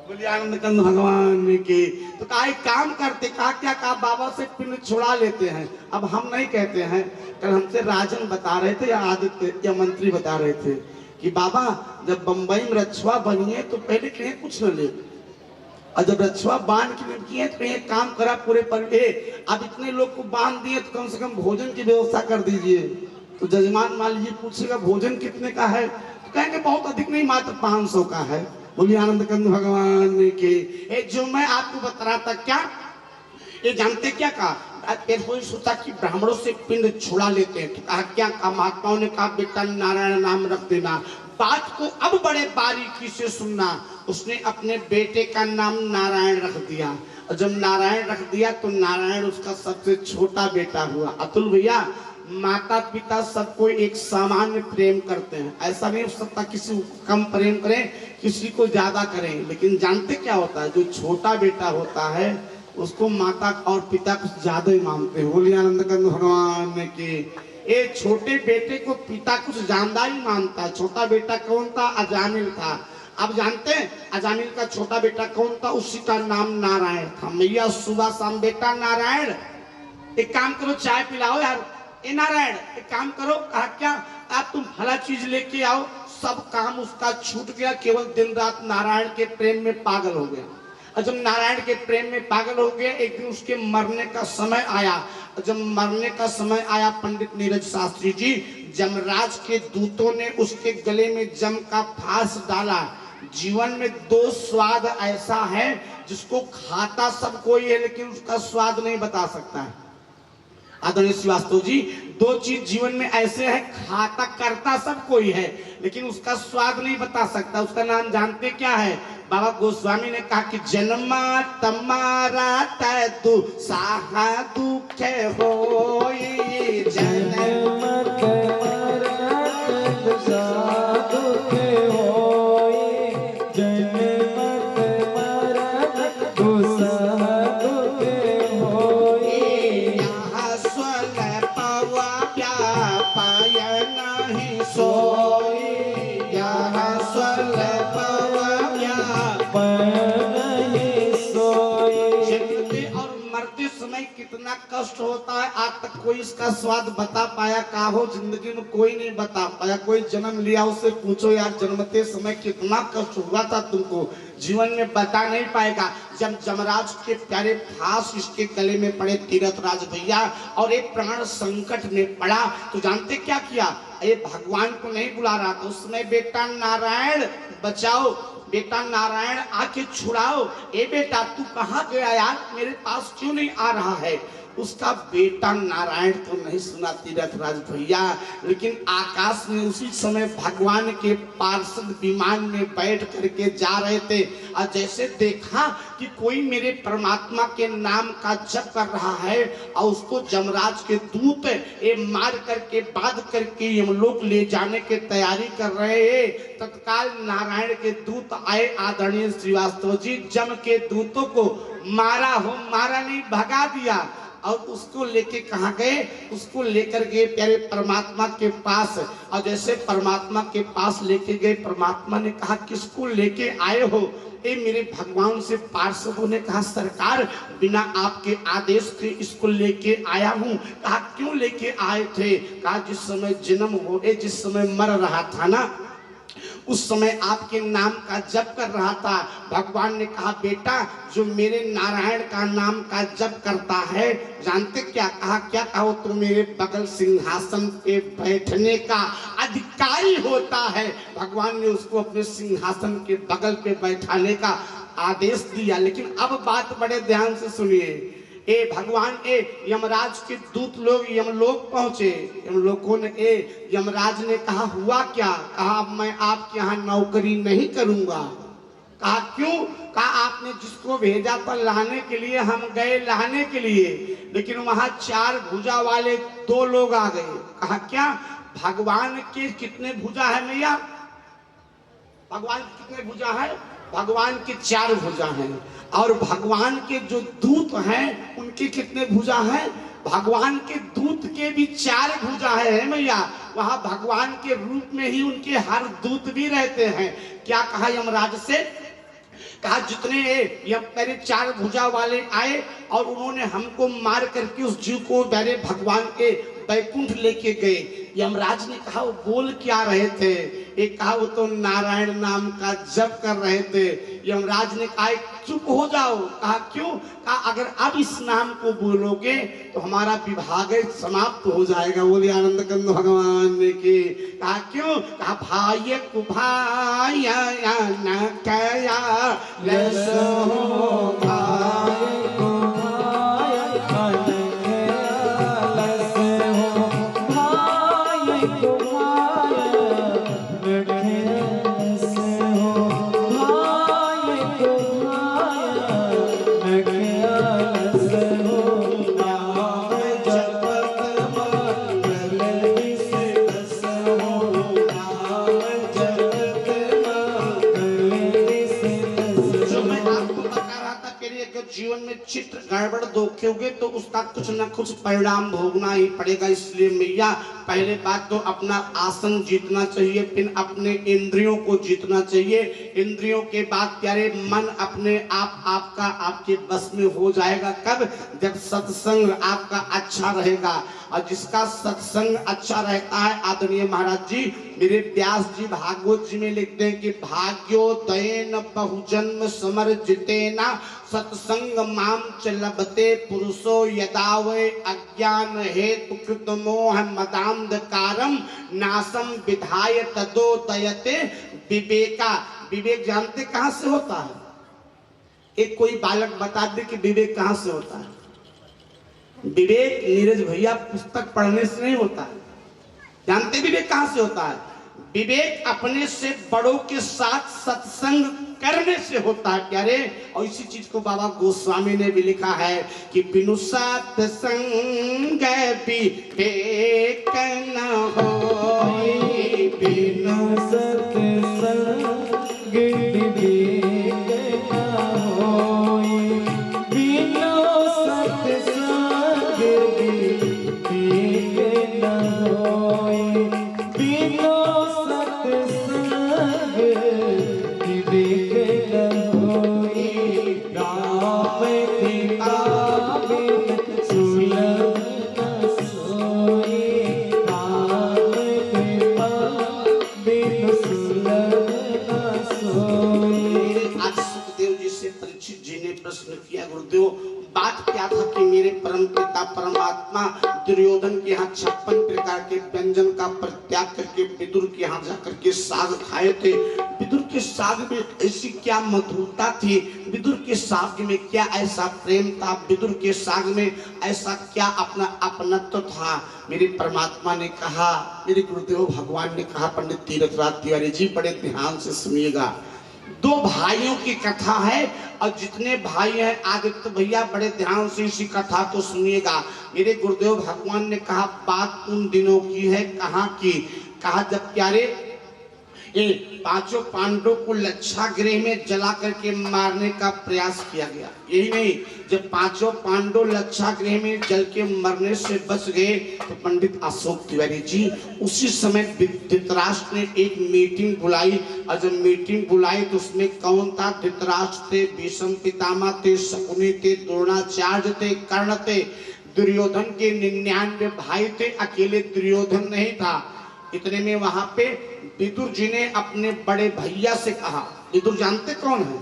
बोलिए आनंद कंद भगवान के, तो कहा एक काम करते। कहा क्या? कहा बाबा से पिंड छुड़ा लेते हैं। अब हम नहीं कहते हैं, कल हमसे राजन बता रहे थे या आदित्य या मंत्री बता रहे थे कि बाबा जब बंबई में रछुआ बनिए तो पहले कहीं कुछ न ले, और जब रछुआ बांध के किए तो कहीं काम करा पूरे परिवार। अब इतने लोग को बांध दिए तो कम से कम भोजन की व्यवस्था कर दीजिए। तो जजमान मान लीजिए पूछेगा भोजन कितने का है, तो कहेंगे बहुत अधिक नहीं, मात्र 500 का है। बोलिए आनंद कंद भगवान के। जो मैं आपको बता रहा था क्या, ये जानते क्या कहा? सोचा कि ब्राह्मणों से पिंड छुड़ा लेते हैं। तो कहा क्या? कहा महात्माओं ने कहा बेटा नारायण नाम रख देना। बात को अब बड़े बारीकी से सुनना। उसने अपने बेटे का नाम नारायण रख दिया, और जब नारायण रख दिया तो नारायण उसका सबसे छोटा बेटा हुआ। अतुल भैया माता पिता सबको एक सामान्य प्रेम करते हैं, ऐसा नहीं हो सकता किसी को कम प्रेम करें किसी को ज्यादा करें। लेकिन जानते क्या होता है? जो छोटा बेटा होता है उसको माता और पिता कुछ ज्यादा ही मानते हैं। बोलिए आनंद कंद भगवान के। ये छोटे बेटे को पिता कुछ ज्यादा ही मानता है। छोटा बेटा कौन था? अजामिल था। अब जानते हैं अजामिल का छोटा बेटा कौन था? उसी का नाम नारायण था। मैया सुबह शाम बेटा नारायण एक काम करो चाय पिलाओ यार। ए नारायण एक काम करो। कहा क्या? आप तुम भला चीज लेके आओ। सब काम उसका छूट गया, केवल दिन रात नारायण के प्रेम में पागल हो गया। और जब नारायण के प्रेम में पागल हो गया, एक दिन उसके मरने का समय आया। जब मरने का समय आया, पंडित नीरज शास्त्री जी, जमराज के दूतों ने उसके गले में जम का फांस डाला। जीवन में 2 स्वाद ऐसा है जिसको खाता सब कोई है लेकिन उसका स्वाद नहीं बता सकता है। आदरणीय श्रीवास्तव जी, 2 चीज जीवन में ऐसे है, खाता करता सब कोई है लेकिन उसका स्वाद नहीं बता सकता। उसका नाम जानते क्या है? बाबा गोस्वामी ने कहा कि जन्मा तमारा तू साहा दुख होई, जन्म तमारा तू साहा दुख होई, जन्म तमारा कोई इसका स्वाद बता पाया? का हो जिंदगी में कोई नहीं बता पाया। कोई जन्म लिया उससे पूछो यार जन्मते समय कितना कष्ट हुआ था तुमको, जीवन में बता नहीं पाएगा। जब जमराज के प्यारे फांस इसके गले में पड़े तीरथराज भैया और एक प्राण संकट में पड़ा, तो जानते क्या किया? ये भगवान को नहीं बुला रहा था उस समय, बेटा नारायण बचाओ, बेटा नारायण आके छुड़ाओ, ए बेटा तू कहाँ गया यार, मेरे पास क्यों नहीं आ रहा है? उसका बेटा नारायण तो नहीं सुना तीरथराज भैया, लेकिन आकाश में उसी समय भगवान के पार्षद विमान में बैठ करके जा रहे थे और जैसे देखा कि कोई मेरे परमात्मा के नाम का जप कर रहा है और उसको जमराज के दूत ये मार करके बांध करके यमलोक ले जाने की तैयारी कर रहे हैं, तत्काल नारायण के दूत आए। आदरणीय श्रीवास्तव जी जम के दूतों को मारा हो, मारा नहीं भगा दिया और उसको लेके कहाँ गए? उसको लेकर गए प्यारे परमात्मा के पास और जैसे परमात्मा के पास लेके गए, परमात्मा ने कहा किसको लेके आए हो? ए मेरे भगवान से पार्षदों ने कहा सरकार बिना आपके आदेश के इसको लेके आया हूँ। कहा क्यों लेके आए थे? कहा जिस समय जन्म हो जिस समय मर रहा था ना उस समय आपके नाम का जप कर रहा था। भगवान ने कहा बेटा जो मेरे नारायण का नाम का जप करता है, जानते क्या कहा? क्या कहा? वो तो मेरे बगल सिंहासन पे बैठने का अधिकारी होता है। भगवान ने उसको अपने सिंहासन के बगल पे बैठाने का आदेश दिया। लेकिन अब बात बड़े ध्यान से सुनिए। ए भगवान यमराज के दूत लोग यमलोक पहुंचे। यमलोकों ने यमराज ने कहा हुआ क्या? कहा मैं आपके यहाँ नौकरी नहीं करूंगा। कहा क्यों? कहा आपने जिसको भेजा था लाने के लिए, हम गए लाने के लिए, लेकिन वहां 4 भुजा वाले 2 लोग आ गए। कहा क्या? भगवान के कितने भुजा है मैया? भगवान के कितने भुजा है? भगवान के 4 भुजा हैं और भगवान के जो दूत हैं उनके कितने भुजा हैं? भगवान के दूत के भी 4 भुजा है मैया। वहां भगवान के रूप में ही उनके हर दूत भी रहते हैं। क्या कहा यमराज से? कहा जितने मेरे 4 भुजा वाले आए और उन्होंने हमको मार करके उस जीव को मेरे भगवान के बैकुंठ लेके गए। यमराज ने कहा वो बोल क्या रहे थे? एक कहा वो तो नारायण नाम का जप कर रहे थे। यमराज ने कहा चुप हो जाओ। कहा क्यों? कहा अगर अब इस नाम को बोलोगे तो हमारा विभाग समाप्त हो जाएगा। बोले आनंद कंद भगवान ने की। कहा क्यों? कहा भाई को भाया न कया लसो भाई को जीवन में चित्र गड़बड़ दोगे तो उसका कुछ न कुछ परिणाम भोगना ही पड़ेगा। इसलिए मैया पहले बात तो अपना आसन जीतना चाहिए, फिर अपने इंद्रियों को जीतना चाहिए। इंद्रियों के बाद प्यारे मन अपने आप आपका आपके बस में हो जाएगा। कब? जब सत्संग आपका अच्छा रहेगा। और जिसका सत्संग अच्छा रहता है, आदरणीय महाराज जी मेरे व्यास जी भागवत जी में लिखते हैं कि भाग्योदयेन बहुजन्म समर्जितेना सत्संग माम च लभते पुरुषो यदा वै अज्ञान हेतु कृत मोह मदांधकारम नासम विधाय तदोदयते विवेका। विवेक जानते कहाँ से होता है? एक कोई बालक बता दे कि विवेक कहाँ से होता है? विवेक नीरज भैया पुस्तक पढ़ने से नहीं होता है। जानते विवेक कहाँ से होता है? विवेक अपने से बड़ों के साथ सत्संग करने से होता है प्यारे। और इसी चीज को बाबा गोस्वामी ने भी लिखा है कि बिनु सत्संग विवेक न होई, बिनु सत्संग विवेक न होई, बिनु सत्संग विवेक न होई, बिनु सत्संग विवेक न होई। राम पिता बिन सुलभ न दुर्योधन के यहाँ 56 प्रकार के व्यंजन का परित्याग करके विदुर के यहाँ जाकर के साग खाए थे। विदुर के साग में ऐसी क्या मधुरता थी, विदुर के साग में क्या ऐसा प्रेम था, विदुर के साग में ऐसा क्या अपना अपनत्व था। मेरे परमात्मा ने कहा, मेरे गुरुदेव भगवान ने कहा, पंडित तीर्थराज तिवारी जी बड़े ध्यान से सुनिएगा। दो भाइयों की कथा है और जितने भाई हैं आदित्य भैया बड़े ध्यान से इसी कथा को सुनिएगा। मेरे गुरुदेव भगवान ने कहा बात उन दिनों की है, कहाँ की, कहा जब प्यारे ये पांचों पांडवों को लक्षागृह में जला करके मारने का प्रयास किया गया। यही नहीं, जब पांचों पांडव लक्षागृह में जल के मरने से बच गए तो पंडित अशोक तिवारी जी उसी समय धृतराष्ट्र ने एक मीटिंग बुलाई। और जब मीटिंग बुलाई तो उसमें कौन था? धृतराष्ट्र थे, भीष्म पितामह थे, शकुनी थे, द्रोणाचार्य थे, कर्ण थे। दुर्योधन के 99 भाई थे, अकेले दुर्योधन नहीं था। इतने में वहां पे विदुर जी ने अपने बड़े भैया से कहा, विदुर जानते कौन है?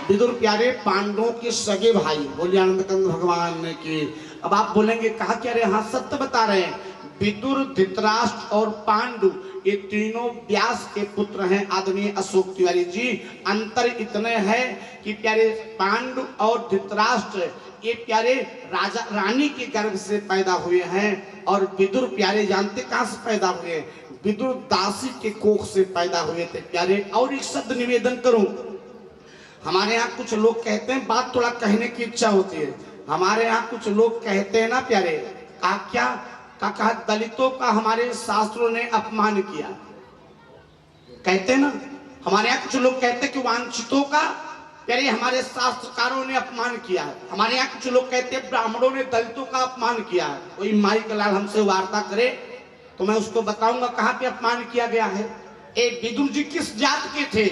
विदुर प्यारे पांडवों के सगे भाई, बोलिए आनंदकंद भगवान की। अब आप बोलेंगे कहा क्या रे? हाँ सत्य बता रहे हैं। विदुर, धृतराष्ट्र और पांडु ये तीनों व्यास के पुत्र हैं आदरणीय अशोक तिवारी जी। अंतर इतने हैं कि प्यारे पांडु और धृतराष्ट्र ये प्यारे राजा रानी के गर्भ से पैदा हुए हैं और विदुर प्यारे जानते कहां से पैदा हुए? विदुर दासी के कोख से पैदा हुए थे प्यारे। और एक शब्द निवेदन करूं, हमारे यहाँ कुछ लोग कहते हैं, बात थोड़ा कहने की इच्छा होती है, हमारे यहाँ कुछ लोग कहते हैं ना प्यारे, क्या कहा दलितों का हमारे शास्त्रों ने अपमान किया, कहते हैं ना। हमारे यहाँ कुछ लोग कहते हैं कि वांछितों का प्यारे हमारे शास्त्रकारों ने अपमान किया है। हमारे यहाँ कुछ लोग कहते हैं ब्राह्मणों ने दलितों का अपमान किया है। कोई माई का लाल हमसे वार्ता करे तो मैं उसको बताऊंगा कहाँ पे अपमान किया गया है। विदुर जी किस जात के थे?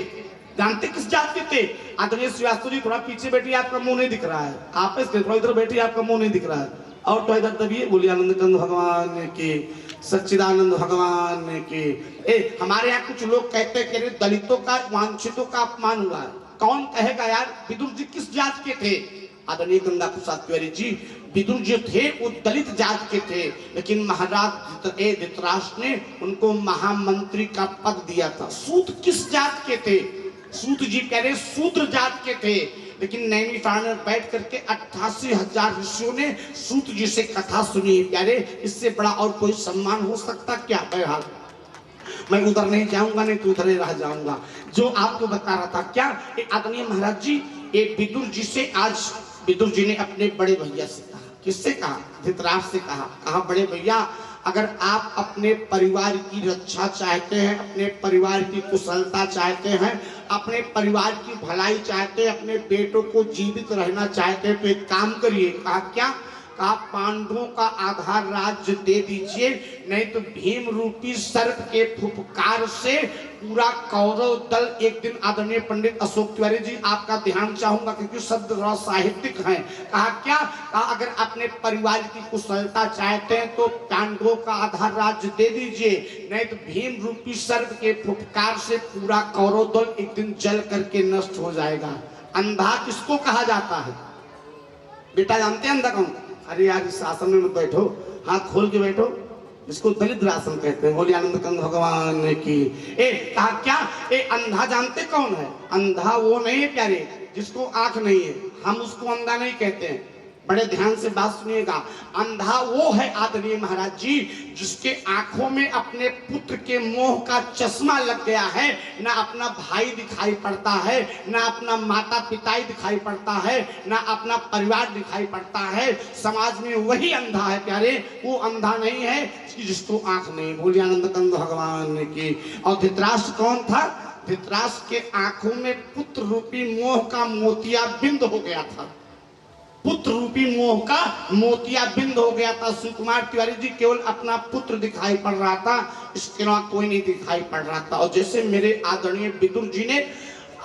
जानते किस जात के थे? आदरणीय श्रीवास्तव जी थोड़ा पीछे बैठिए, आपका मुंह नहीं दिख रहा है। आप थोड़ा इधर बैठिए, आपका मुंह नहीं दिख रहा है। और तो इधर दबिए, बोलिए आनंदकंद भगवान की, सच्चिदानंद भगवान की। हमारे यहाँ कुछ लोग कहते हैं कि दलितों का, वांछितों का अपमान हुआ है। कौन कहेगा यार? विदुर जी किस जात के थे? आदरणीय गंगा प्रसाद तिवारी जी, विदुर जो थे वो दलित जात के थे, लेकिन महाराज धृतराष्ट्र ने उनको महामंत्री का पद दिया था। सूत किस जात के थे? सूत जी कह रहे शूद्र जात के थे, लेकिन नैनीताल में बैठ करके 88,000 ऋषियों ने सूत जी से कथा सुनी है प्यारे। इससे बड़ा और कोई सम्मान हो सकता क्या? बहरहाल मैं उधर नहीं जाऊंगा, नहीं तो उधर ही रह जाऊंगा। जो आपको बता रहा था क्या, आदरणीय महाराज जी एक विदुर जी से, आज विदुर जी ने अपने बड़े भैया से कहा। किससे कहा? धृतराष्ट्र से कहा बड़े भैया अगर आप अपने परिवार की रक्षा चाहते हैं, अपने परिवार की कुशलता चाहते हैं, अपने परिवार की भलाई चाहते हैं, अपने बेटों को जीवित रहना चाहते हैं तो एक काम करिए। कहा क्या? कहा पांडवों का आधा राज्य दे दीजिए, नहीं तो भीम रूपी सर्प के फुफकार से पूरा कौरव दल एक दिन। आदरणीय पंडित अशोक तिवारी जी आपका ध्यान चाहूंगा क्योंकि शब्द थोड़ा साहित्यिक हैं। कहा क्या? कहा अगर अपने परिवार की कुशलता चाहते हैं तो पांडवों का आधा राज्य दे दीजिए, नहीं तो भीम रूपी सर्प के फुफकार से पूरा कौरव दल एक दिन जल करके नष्ट हो जाएगा। अंधा किसको कहा जाता है बेटा? जानते हैं अंधा कौन? अरे यार इस आसन में मत बैठो, हाथ खोल के बैठो, इसको दलित आसन कहते हैं। बोलिए आनंदकंद भगवान की। कहा क्या? अंधा जानते कौन है? अंधा वो नहीं है प्यारे जिसको आंख नहीं है, हम उसको अंधा नहीं कहते हैं। बड़े ध्यान से बात सुनिएगा। अंधा वो है आदरणीय महाराज जी जिसके आंखों में अपने पुत्र के मोह का चश्मा लग गया है, ना अपना भाई दिखाई पड़ता है, ना अपना माता पिता दिखाई पड़ता है, ना अपना परिवार दिखाई पड़ता है। समाज में वही अंधा है प्यारे, वो अंधा नहीं है जिसको आंख नहीं। बोलिए आनंदकंद भगवान की। और धृतराष्ट्र कौन था? धृतराष्ट्र के आंखों में पुत्र रूपी मोह का मोतियाबिंद हो गया था। पुत्र रूपी मोह का मोतियाबिंद हो गया था। सुकुमार तिवारी जी केवल अपना पुत्र दिखाई पड़ रहा था, इसके अलावा कोई नहीं दिखाई पड़ रहा था। और जैसे मेरे आदरणीय विदुर जी ने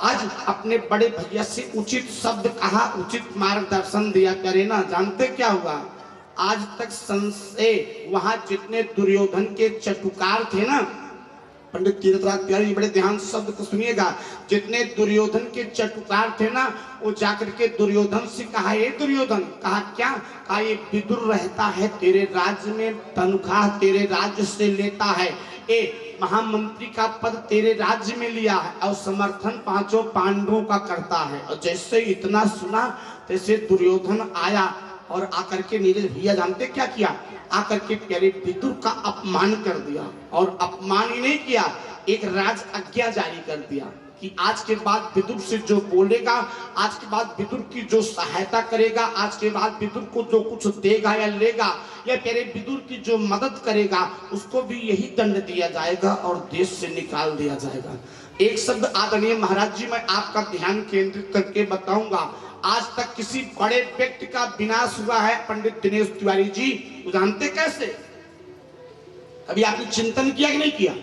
आज अपने बड़े भैया से उचित शब्द कहा, उचित मार्गदर्शन दिया करे ना, जानते क्या हुआ? आज तक संशय वहां जितने दुर्योधन के चटुकार थे ना, पंडित तीर्थराज तिवारी जी बड़े ध्यान से शब्द को सुनिएगा। जितने दुर्योधन के चटुकार थे ना, वो जाकर के दुर्योधन से कहा, ये दुर्योधन, कहा क्या? कहा ये विदुर रहता है तेरे राज्य में, तनख्वाह तेरे राज्य से लेता है, ए महामंत्री का पद तेरे राज्य में लिया है और समर्थन पांचों पांडवों का करता है। और जैसे इतना सुना तैसे दुर्योधन आया और आकर के नीरज भैया जानते क्या किया? आकर के प्यारे विदुर का अपमान कर दिया। और अपमान ही नहीं किया, एक राज आज्ञा जारी कर दिया कि आज के बाद विदुर से जो बोलेगा, आज के बाद विदुर की जो सहायता करेगा, आज के बाद विदुर को जो कुछ देगा या लेगा, या प्यारे विदुर की जो मदद करेगा, उसको भी यही दंड दिया जाएगा और देश से निकाल दिया जाएगा। एक शब्द आदरणीय महाराज जी मैं आपका ध्यान केंद्रित करके बताऊंगा। आज तक किसी बड़े व्यक्ति का विनाश हुआ है पंडित दिनेश तिवारी जी, जानते कैसे? अभी आपने चिंतन किया कि नहीं किया?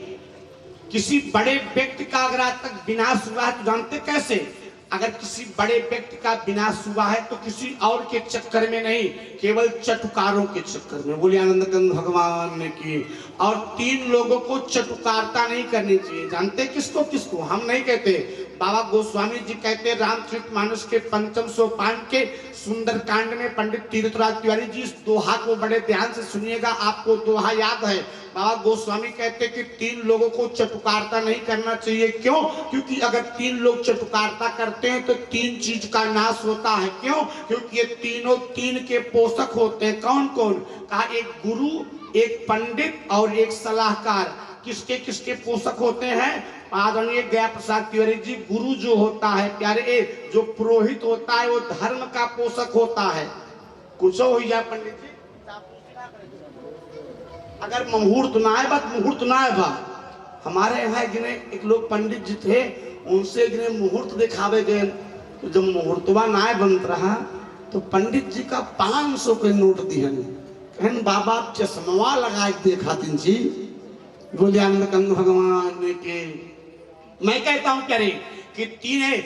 किसी बड़े व्यक्ति का अगर आज तक विनाश हुआ है तो जानते कैसे? अगर किसी बड़े व्यक्ति का विनाश हुआ है तो किसी और के चक्कर में नहीं, केवल चटुकारों के चक्कर में। बोलिए आनंद कंद भगवान ने की। और 3 लोगों को चटुकारता नहीं करनी चाहिए। जानते किसको किसको? हम नहीं कहते, बाबा गोस्वामी जी कहते, रामचरितमानस के 5म सोपान के सुंदरकांड में पंडित तीर्थराज तिवारी जी इस दोहा को बड़े ध्यान से सुनिएगा, आपको दोहा याद है। बाबा गोस्वामी कहते कि 3 लोगों को चटुकारता नहीं करना चाहिए। क्यों? क्योंकि अगर 3 लोग चटुकारता करते हैं तो 3 चीज का नाश होता है। क्यों? क्योंकि ये तीनों 3 के पोषक होते हैं। कौन कौन? कहा एक गुरु, एक पंडित और एक सलाहकार। किसके किसके पोषक होते हैं? आदरणीय गया प्रसाद तिवारी जी, गुरु जो होता है प्यारे, जो पुरोहित होता है वो धर्म का पोषक होता है। कुछ हो या पंडित जी, अगर मुहूर्त ना आए, बात मुहूर्त ना आए बा, हमारे यहाँ एक लोग पंडित जी थे, उनसे मुहूर्त दिखावे गए, तो जब मुहूर्तवा ना बनत रहा तो पंडित जी का 500 के नोट दिहन, कहन बाबा चश्मा लगा देखा तीन जी। बोले आनंद कंद भगवान के। मैं कहता हूं क्या रे कि 3 है,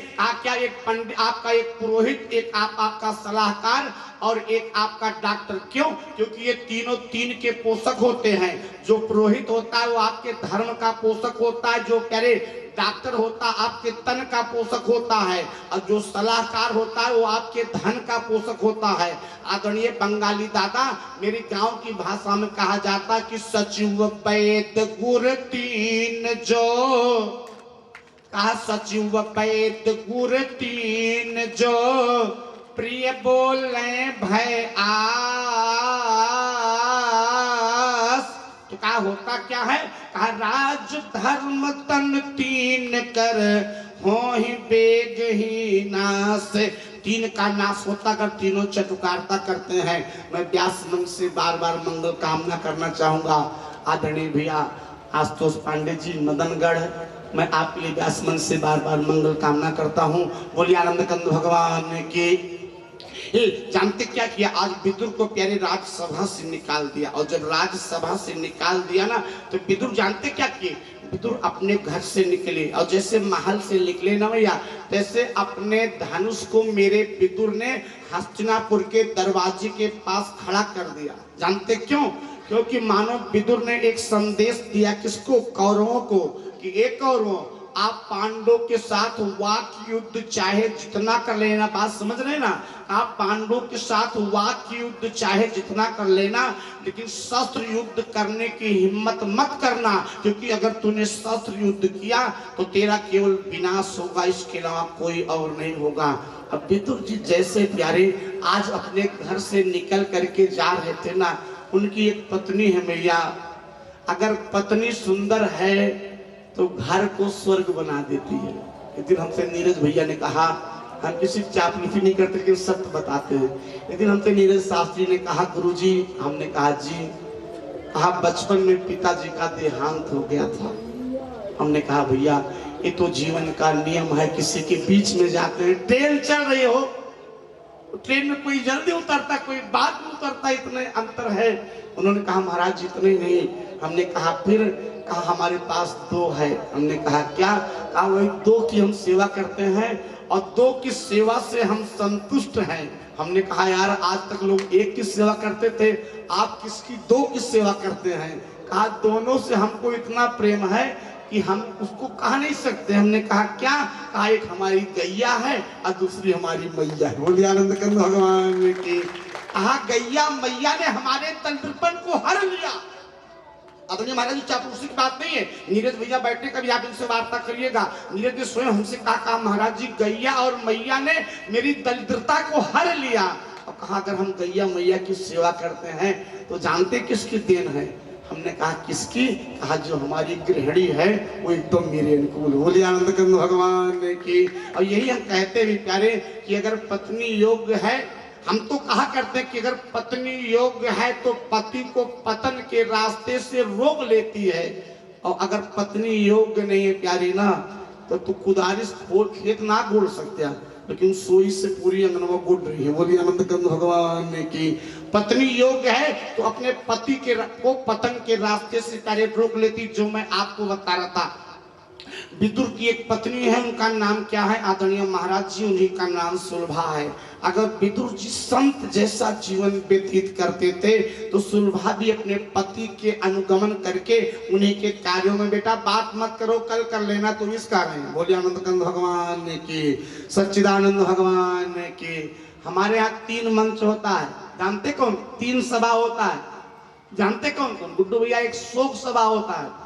क्या एक पंडित, आपका एक पुरोहित, एक आपका सलाहकार और एक आपका डॉक्टर। क्यों? क्योंकि ये तीनों 3 के पोषक होते हैं। जो पुरोहित होता है वो आपके धर्म का पोषक होता है, जो प्यारे डॉक्टर होता है आपके तन का पोषक होता है, और जो सलाहकार होता है वो आपके धन का पोषक होता है। आदरणीय बंगाली दादा, मेरे गांव की भाषा में कहा जाता कि सचिव वैद्य गुर 3 जो, कहा सचिव वैद्य गुर 3 जो, प्रिय बोले भय आस। तो कहा होता क्या है? कहा राज धर्म तन 3 कर हो ही बेग ही नाश। 3 का नाश होता कर तीनों चटुकारता करते हैं। मैं व्यास मंच से बार बार मंगल कामना करना चाहूंगा। आदरणीय भैया आशुतोष पांडे जी मदनगढ़, मैं आपके लिए व्यास मंच से बार बार मंगल कामना करता हूँ। बोलिए आनंद कंद भगवान की। जानते क्या किया? आज विदुर को प्यारे राज्यसभा से निकाल दिया। और जब राज्यसभा से निकाल दिया ना तो विदुर जानते क्या किए? विदुर अपने घर से निकले, और जैसे महल से निकले ना भैया, तैसे अपने धनुष को मेरे विदुर ने हस्तिनापुर के दरवाजे के पास खड़ा कर दिया। जानते क्यों? क्योंकि मानो विदुर ने एक संदेश दिया, किसको? कौरवों को, कि एक कौरवों, आप पांडवों के साथ वाक युद्ध चाहे जितना कर लेना। बात समझ रहे ना? आप पांडवों के साथ वाक युद्ध चाहे जितना कर लेना, लेकिन शस्त्र युद्ध करने की हिम्मत मत करना, क्योंकि अगर तूने शस्त्र युद्ध किया तो तेरा केवल विनाश होगा, इसके अलावा कोई और नहीं होगा। अब विदुर जी जैसे प्यारे आज अपने घर से निकल करके जा रहे थे ना, उनकी एक पत्नी है मैया, अगर पत्नी सुंदर है तो घर को स्वर्ग बना देती है। एक दिन हमसे नीरज भैया ने कहा, हम किसी चापलूसी नहीं करते लेकिन सत्य बताते हैं। एक दिन हमसे नीरज शास्त्री ने कहा, गुरुजी, हमने कहा जी, कहा बचपन में पिताजी का देहांत हो गया था। हमने कहा भैया ये तो जीवन का नियम है, किसी के बीच में जाते हैं, ट्रेन चल रही हो, ट्रेन में कोई जल्दी उतरता, कोई बाद में उतरता, इतने अंतर है। उन्होंने कहा महाराज इतने नहीं। हमने कहा फिर? कहा हमारे पास 2 है। हमने कहा क्या? कहा वही 2 की हम सेवा करते हैं और 2 की सेवा से हम संतुष्ट हैं। हमने कहा यार आज तक लोग 1 की सेवा करते थे, आप किसकी 2 की सेवा करते हैं? कहा दोनों से हमको इतना प्रेम है कि हम उसको कहा नहीं सकते। हमने कहा क्या? कहा एक हमारी गैया है और दूसरी हमारी मैया है। बोलिए आनंद कंद भगवान की। कहा गैया मैया ने हमारे तंत्रपन को हर लिया। आदरणीय महाराज जी, चापलूसी की बात नहीं है। नीरज भैया बैठे, कभी आप इनसे वार्ता करिएगा। नीरज ने स्वयं हमसे कहा महाराज जी गैया और मैया ने मेरी दरिद्रता को हर लिया। और कहा अगर हम गैया मैया की सेवा करते हैं तो जानते किसकी देन है? हमने कहा किसकी? कहा जो हमारी गृहिणी है वो एकदम मेरे अनुकूल। बोलिए आनंद कंद भगवान की। और यही हम कहते भी प्यारे कि अगर पत्नी योग्य है, हम तो कहा करते हैं कि अगर पत्नी योग्य है तो पति को पतन के रास्ते से रोक लेती है, और अगर पत्नी योग्य नहीं है प्यारी ना, तो तू कुदारी से खेत ना गोड़ सकते, लेकिन सोई से पूरी अंगनवा गोड़ रही है। बोलिए आनंद कंद भगवान की। पत्नी योग्य है तो अपने पति को पतन के रास्ते से प्यारे रोक लेती। जो मैं आपको बता रहा था, विदुर की एक पत्नी है, उनका नाम क्या है? आदरणीय महाराज जी, उन्हीं का नाम सुलभा है। अगर विदुर जी संत जैसा जीवन व्यतीत करते थे तो सुलभा भी अपने पति के अनुगमन करके उन्हीं के कार्यों में, बेटा बात मत करो कल कर लेना, तुम इस कार्य में। बोलिए आनंद कंद भगवान की, सच्चिदानंद भगवान की। हमारे यहाँ 3 मंच होता है, जानते कौन? 3 सभा होता है, जानते कौन कौन? गुड्डू भैया, एक शोक सभा होता है।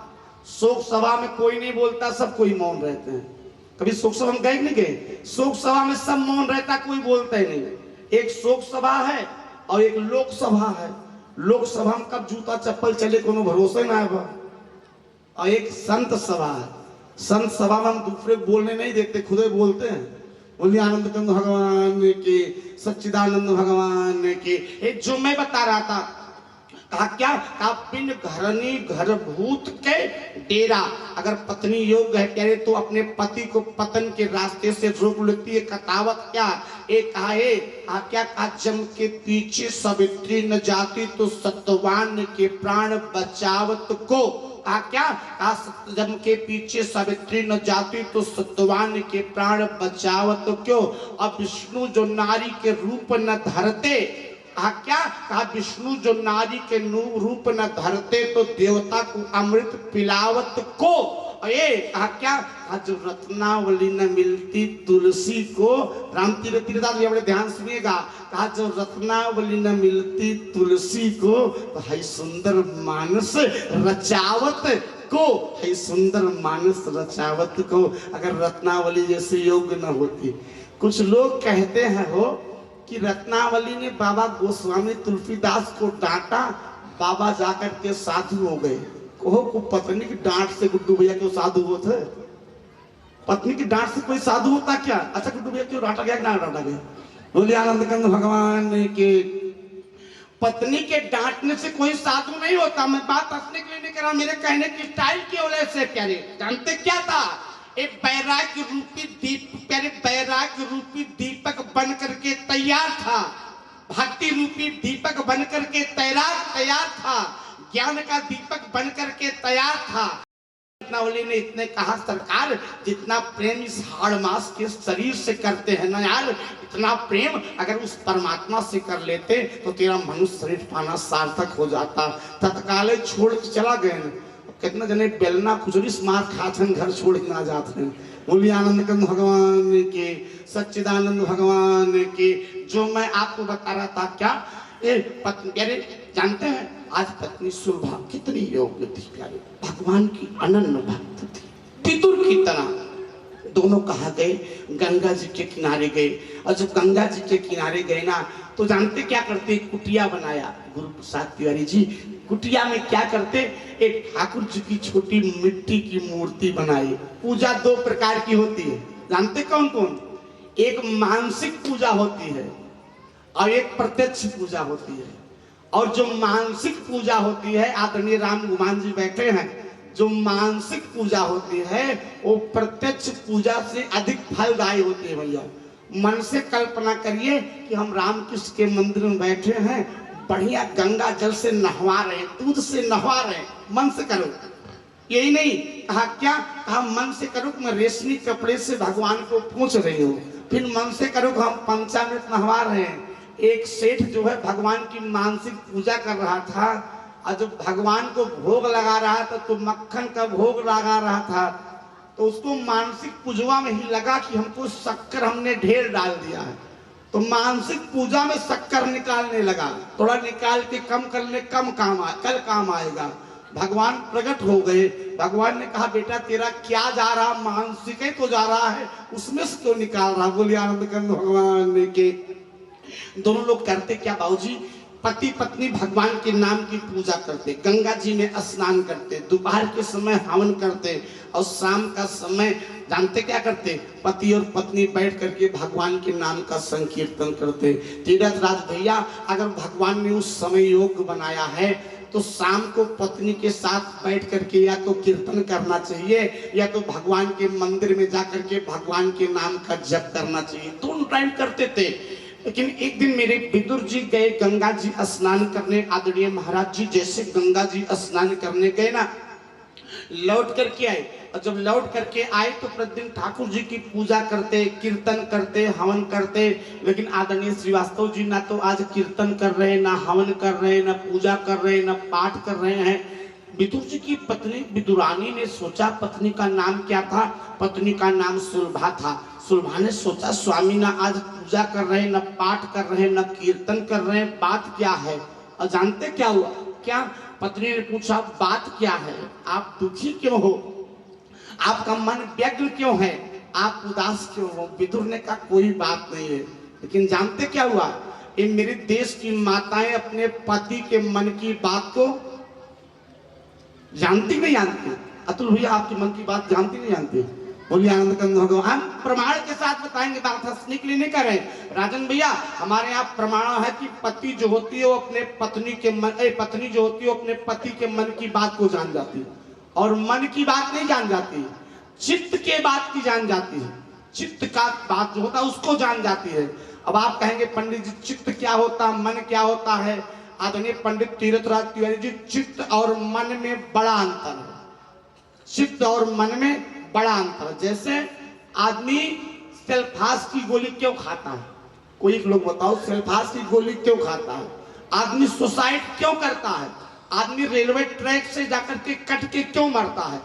शोक सभा में कोई नहीं बोलता, सब कोई मौन रहते हैं। कभी शोक सभा में गए नहीं गए? शोक सभा में सब मौन रहता, कोई बोलता ही नहीं। एक शोक सभा है और एक लोक सभा है। लोक सभा में कब जूता चप्पल चले कोनो भरोसा ना है। और एक संत सभा है। संत सभा में हम दूसरे बोलने नहीं देते, खुदे बोलते हैं। बोलिए आनंद कंद भगवान की, सच्चिदानंद भगवान की। एक जो मैं बता रहा था, कहा क्या? कहा बिन घरनी घर भूत के डेरा। अगर पत्नी योग्य है प्यारे तो अपने पति को पतन के रास्ते से रोक लेती है। कहावत क्या? एक कहा क्या? कहा जम के पीछे सावित्री न जाती तो सत्यवान के प्राण बचावत को। कहा क्या? कहा जम के पीछे सावित्री न जाती तो सत्यवान के प्राण बचावत क्यों। अब विष्णु जो नारी के रूप न धरते, कहा क्या? कहा विष्णु जो नारी के रूप न धरते तो देवता को अमृत पिलावत को। ये कहा क्या? कहा जो रत्नावली न मिलती तुलसी को। राम तीरथ जी बड़े ध्यान सुनिएगा। कहा जो रत्नावली न मिलती तुलसी को तो है सुंदर मानस रचावत को। है सुंदर मानस रचावत को। अगर रत्नावली जैसे योग्य न होती। कुछ लोग कहते हैं हो कि रत्नावली ने बाबा गोस्वामी तुलसीदास को डांटा, बाबा जाकर के साधु हो गए। कहो को पत्नी की डांट से गुड्डू भैया क्यों साधु होते? पत्नी की डांट से कोई साधु होता क्या? अच्छा गुड्डू भैया क्यों डांटा गया, ना डांटा गया? बोलिए आनंद कंद भगवान के। पत्नी के डांटने से कोई साधु नहीं होता। मैं बात हंसने के लिए नहीं कर रहा, मेरे कहने की स्टाइल की वजह से प्यारे। जानते क्या था? एक बैराग्य रूपी दीप, प्यारे बैराग्य रूपी दीपक बन करके तैयार था। भक्ति रूपी दीपक बन करके तैयार था। ज्ञान का दीपक बन करके तैयार था। रत्नावली ने इतने कहा सरकार जितना प्रेम इस हाड़ मास के शरीर से करते हैं ना यार, इतना प्रेम अगर उस परमात्मा से कर लेते तो तेरा मनुष्य शरीर पाना सार्थक हो जाता। तत्काल छोड़ के चला गए। कितना जने बेलना खुजरी मार खाते घर छोड़ के ना जाते हैं। बोलिए आनंद कंद भगवान के, सच्चिदानंद भगवान के। जो मैं आपको बता रहा था क्या? ये पत्नी प्यारे जानते हैं आज पत्नी सुलभा कितनी योग्य थी प्यारे, भगवान की अनन्य भक्त थी। विदुर की तरह दोनों कहा गए, गंगा जी के किनारे गए। और जब गंगा जी के किनारे गए ना तो जानते क्या करते? कुटिया बनाया। गुरु प्रसाद तिवारी जी कुटिया में क्या करते? एक ठाकुर जी की छोटी मिट्टी की मूर्ति बनाई। पूजा 2 प्रकार की होती है, जानते कौन कौन? एक मानसिक पूजा होती है और एक प्रत्यक्ष पूजा होती है। और जो मानसिक पूजा होती है, आदरणीय राम गुमान जी बैठे हैं, जो मानसिक पूजा होती है वो प्रत्यक्ष पूजा से अधिक फलदायी होती है। भैया मन से कल्पना करिए कि हम राम कृष्ण के मंदिर में बैठे हैं, बढ़िया गंगा जल से नहवा रहे हैं, दूध से नहवा रहे हैं। मन से करो, यही नहीं कहा क्या? कहा मन से करो कि मैं रेशमी कपड़े से भगवान को पूछ रही हूँ। फिर मन से करो कि हम पंचामृत नहवा रहे हैं। एक सेठ जो है भगवान की मानसिक पूजा कर रहा था और जब भगवान को भोग लगा रहा था तो मक्खन का भोग लगा रहा था, तो उसको मानसिक पूजवा में ही लगा कि हमको शक्कर हमने ढेर डाल दिया है, तो मानसिक पूजा में शक्कर निकालने लगा। थोड़ा निकाल के कम कर ले, कम कल काम आएगा। भगवान प्रकट हो गए। भगवान ने कहा बेटा तेरा क्या जा रहा, मानसिक ही तो जा रहा है, उसमें से तो निकाल रहा। बोलिए आनंद कंद भगवान के। दोनों लोग करते क्या बाबूजी, पति पत्नी भगवान के नाम की पूजा करते, गंगा जी में स्नान करते, दोपहर के समय हवन करते, और शाम का समय जानते क्या करते, पति और पत्नी बैठ करके भगवान के नाम का संकीर्तन करते। तीरथ राज भैया, अगर भगवान ने उस समय योग बनाया है तो शाम को पत्नी के साथ बैठ करके या तो कीर्तन करना चाहिए या तो भगवान के मंदिर में जाकर के भगवान के नाम का जप करना चाहिए। दोनों टाइम करते थे। लेकिन एक दिन मेरे विदुर जी गए गंगा जी स्नान करने। आदरणीय महाराज जी जैसे गंगा जी स्नान करने गए ना, लौट करके आए, और जब लौट करके आए तो प्रतिदिन ठाकुर जी की पूजा करते, कीर्तन करते, हवन करते। लेकिन आदरणीय श्रीवास्तव जी ना तो आज कीर्तन कर रहे हैं, ना हवन कर रहे हैं, ना पूजा कर रहे हैं, ना पाठ कर रहे हैं। विदुर जी की पत्नी विदुरानी ने सोचा, पत्नी का नाम क्या था, पत्नी का नाम सुलभा था। सुलभा ने सोचा स्वामी ना आज पूजा कर रहे हैं, ना पाठ कर रहे हैं, ना कीर्तन कर रहे हैं, बात क्या है। और जानते क्या हुआ, क्या पत्नी ने पूछा बात क्या है, आप दुखी क्यों हो, आपका मन व्यग्र क्यों है, आप उदास क्यों हो। विदुर ने कहा कोई बात नहीं है। लेकिन जानते क्या हुआ, ये मेरे देश की माताएं अपने पति के मन की बात को जानती नहीं जानती। अतुल भैया आपके मन की बात जानती नहीं जानती। बोलिए आनंद कंद भगवान। हम प्रमाण के साथ बताएंगे, बात हंसने के लिए नहीं कर रहे। राजन भैया हमारे यहाँ प्रमाण है कि पति जो होती है वो अपने पत्नी के मन, पत्नी जो होती है वो अपने पति के मन की बात को जान जाती है, और मन की बात नहीं जान जाती, चित्त के बात की जान जाती है। चित्त का बात जो होता है उसको जान जाती है। अब आप कहेंगे पंडित जी चित्त क्या होता है, मन क्या होता है। आदरणीय पंडित तीर्थराज तिवारी जी, चित्त और मन में बड़ा अंतर है। चित्त और मन में बड़ा अंतर। जैसे आदमी सेल्फास की गोली क्यों खाता है, कोई एक लोग बताओ सेल्फास की गोली क्यों खाता है। आदमी सुसाइड क्यों करता है, आदमी रेलवे ट्रैक से जाकर के कट के क्यों मरता है,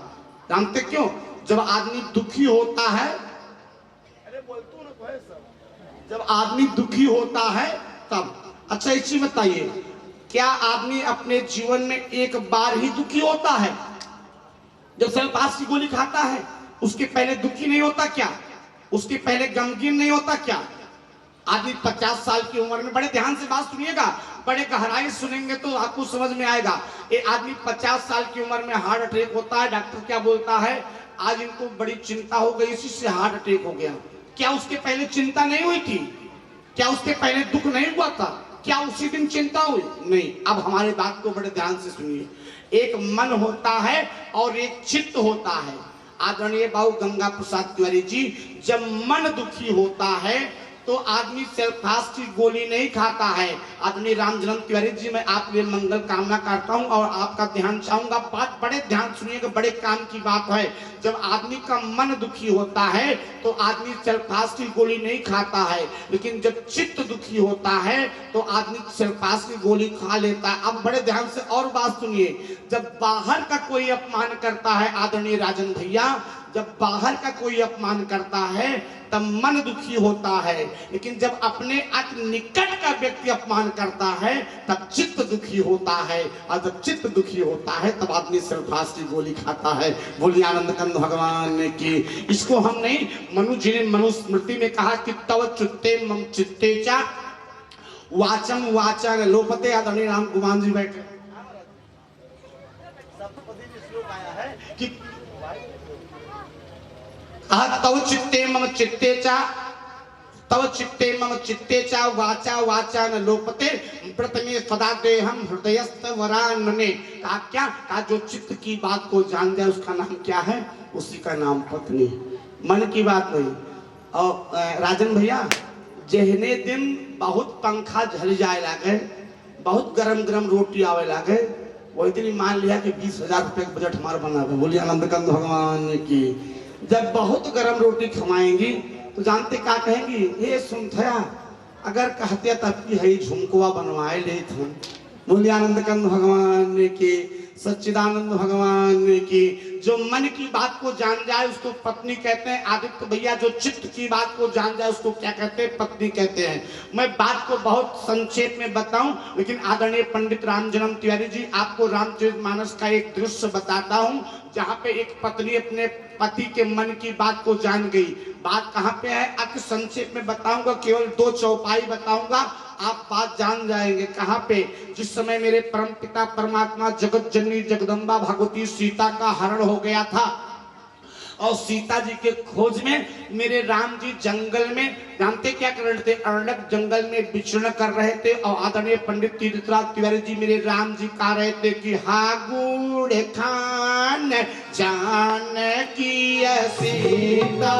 जानते क्यों, जब आदमी दुखी होता है। अरे बोलतू ना कोई सब, जब आदमी दुखी होता है तब। अच्छा एक चीज बताइए, क्या आदमी अपने जीवन में एक बार ही दुखी होता है। जब सेल्फास की गोली खाता है उसके पहले दुखी नहीं होता क्या, उसके पहले गमगीन नहीं होता क्या। आदमी 50 साल की उम्र में, बड़े ध्यान से बात सुनिएगा, बड़े गहराई सुनेंगे तो आपको समझ में आएगा। ये आदमी 50 साल की उम्र में हार्ट अटैक होता है, डॉक्टर क्या बोलता है, आज इनको बड़ी चिंता हो गई, इसी से हार्ट अटैक हो गया। क्या उसके पहले चिंता नहीं हुई थी, क्या उसके पहले दुख नहीं हुआ था, क्या उसी दिन चिंता हुई, नहीं। अब हमारी बात को बड़े ध्यान से सुनिए, एक मन होता है और एक चित्त होता है। आदरणीय बाबू गंगा प्रसाद तिवारी जी, जब मन दुखी होता है तो आदमी सेल्फास की गोली नहीं खाता है। आदरणीय रामजन्म तिवारी जी, मैं आपके लिए मंगल कामना करता हूं और आपका ध्यान चाहूंगा। बात बड़े ध्यान सुनिएगा, बड़े काम की बात है। जब आदमी का मन दुखी होता है तो आदमी सेल्फास की गोली नहीं खाता है, लेकिन जब चित्त दुखी होता है तो आदमी सेल्फास की गोली खा लेता है। अब बड़े ध्यान से और बात सुनिए, जब बाहर का कोई अपमान करता है आदरणीय राजन भैया, जब बाहर का कोई अपमान करता है तब मन दुखी होता है, लेकिन जब अपने अति निकट का व्यक्ति अपमान करता है तब चित्त दुखी होता है, और जब चित्त दुखी होता है तब आदमी सेल्फास की गोली खाता है। बोलिए आनंद कंद भगवान की। इसको हम नहीं, मनु जी ने मनुस्मृति में कहा कि तव चित्ते मम चित्ते च वाचम वाचन लोपते। आदरणीय राम कुमार जी बैठे, आया है कि तव चित्ते मम चित्ते च, तव चित्ते मम चित्ते च वाचा वाचा न लोपते प्रथमे सदा देहम हृदयस्थ वरानने। कहा क्या, कहा जो चित्त की बात को जान जाए उसका नाम क्या है, उसी का नाम पत्नी। मन की बात नहीं। और राजन भैया, जहने दिन बहुत पंखा झल जाए लागे, बहुत गरम गरम रोटी आवे लागे, वही दिन मान लिया कि 20,000 रुपये का बजट हमारा बना है। बोलिए आनंद कंद भगवान की। जब बहुत गरम रोटी खवाएंगी तो जानते क्या कहेंगी, ये सुनथया अगर कहते तब की है झुमकुआ बनवाए ले थे, बोलिए आनंद कंद भगवान की, सच्चिदानंद भगवान की। जो मन की बात को जान जाए उसको पत्नी कहते हैं। आदित्य भैया जो चित्त की बात को जान जाए उसको क्या कहते हैं? पत्नी कहते हैं। मैं बात को बहुत संक्षेप में बताऊं, लेकिन आदरणीय पंडित रामजन्म तिवारी जी, आपको रामचरितमानस का एक दृश्य बताता हूं जहां पे एक पत्नी अपने पति के मन की बात को जान गई। बात कहां पे है अति संक्षेप में बताऊंगा, केवल 2 चौपाई बताऊंगा, आप बात जान जाएंगे। कहां पे? जिस समय मेरे परम पिता परमात्मा जगत जननी जगदम्बा भगवती सीता का हरण हो गया था और सीता जी के खोज में मेरे राम जी जंगल में, जानते क्या कर रहे थे? अरण्यक जंगल में विचरण कर रहे थे। और आदरणीय पंडित तीर्थराज तिवारी जी मेरे राम जी कह रहे थे कि हागुड़ खान जानकी सीता,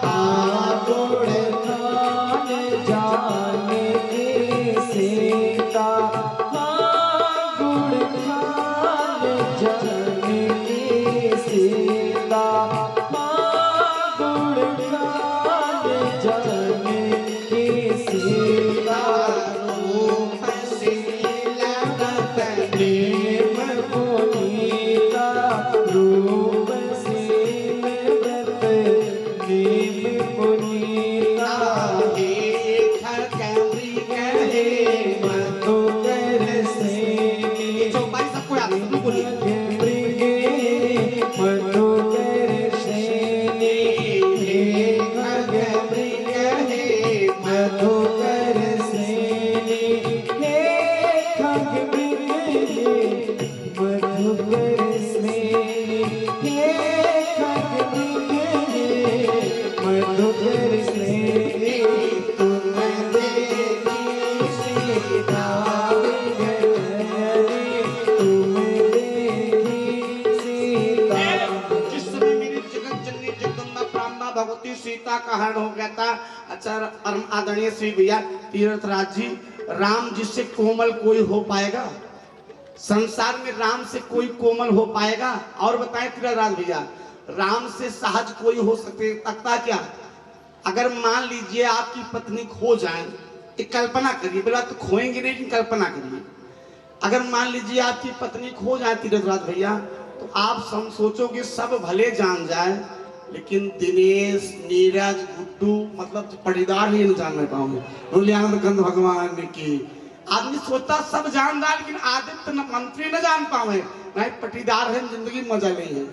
हागुड़ खान जानकी सीता, हागुड़ खान जानकी सीता, हागुड़ खान जानकी सीता। रूप से लगत प्रेम पुनीता, रूप से लगत प्रेम पुनीता। मधुकर सेनी, चौपाई सबको याद है, सबको बोलिए। मधुकर सेनी, मधुकर सेनी, हे खगमृगे, मधुकर सेनी, हे खगमृगे, मधुकर सेनी। तुम देखी सीता विगड़री, तुम देखी सीता। जिस समय मेरी जगत जननी जगदम्बा प्रांबा भगवती सीता का हरण हो गया था। अच्छा परम आदरणीय श्री भैया तीर्थराज जी, राम जी से कोमल कोई हो पाएगा? संसार में राम से कोई कोमल हो पाएगा? और बताएं तीर्थराज भैया, राम से सहज कोई हो सकता क्या? अगर मान लीजिए आपकी पत्नी खो जाए, एक कल्पना करिए, बोला तो खोएंगे नहीं, लेकिन कल्पना करिए। अगर मान लीजिए आपकी पत्नी खो जाए तीर्थराज भैया, तो आप सोचोगे सब भले जान जाए, लेकिन दिनेश, नीरज, गुड्डू, मतलब पटीदार ही न जान पाओगे। बोलिए आनंद कंद भगवान की। आदमी सोचता सब जान रहा, लेकिन आदित्य मंत्री न जान पावे, नहीं पटीदार है, जिंदगी मजा नहीं है।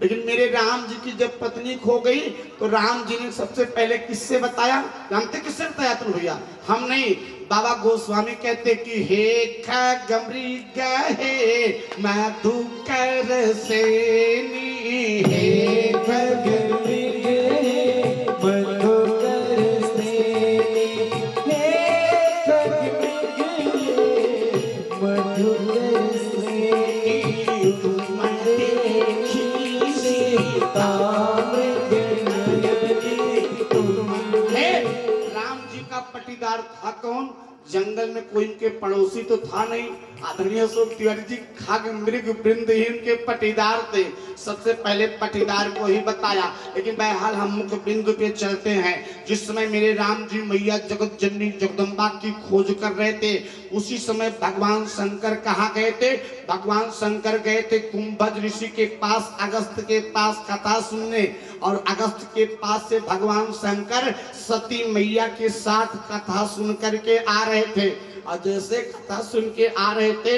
लेकिन मेरे राम जी की जब पत्नी खो गई तो राम जी ने सबसे पहले किससे बताया? जानते किससे बताया तुम भैया? हम नहीं, बाबा गोस्वामी कहते कि हे खगमृग हे मधुकर सेनी, हे खगमृगे, मधुकर सेनी, हे खगमृगे, मधुकर सेनी। तुम देखी सीता मृगनयनी, तुम। हे राम जी का पटीदार था कौन? जंगल में कोई इनके पड़ोसी तो था नहीं। आदरणीय अशोक तिवारी जी खाग मृग वृंद ही इनके पटीदार थे। सबसे पहले पटीदार को ही बताया। लेकिन बहरहाल हम मुख्य बिंदु पे चलते हैं। जिस समय मेरे राम जी मैया जगत जननी जगदम्बा की खोज कर रहे थे, उसी समय भगवान शंकर कहाँ गए थे? भगवान शंकर गए थे कुंभज ऋषि के पास, अगस्त के पास कथा सुनने। और अगस्त के पास से भगवान शंकर सती मैया के साथ कथा सुन करके आ रहे थे। और जैसे कथा सुन के आ रहे थे,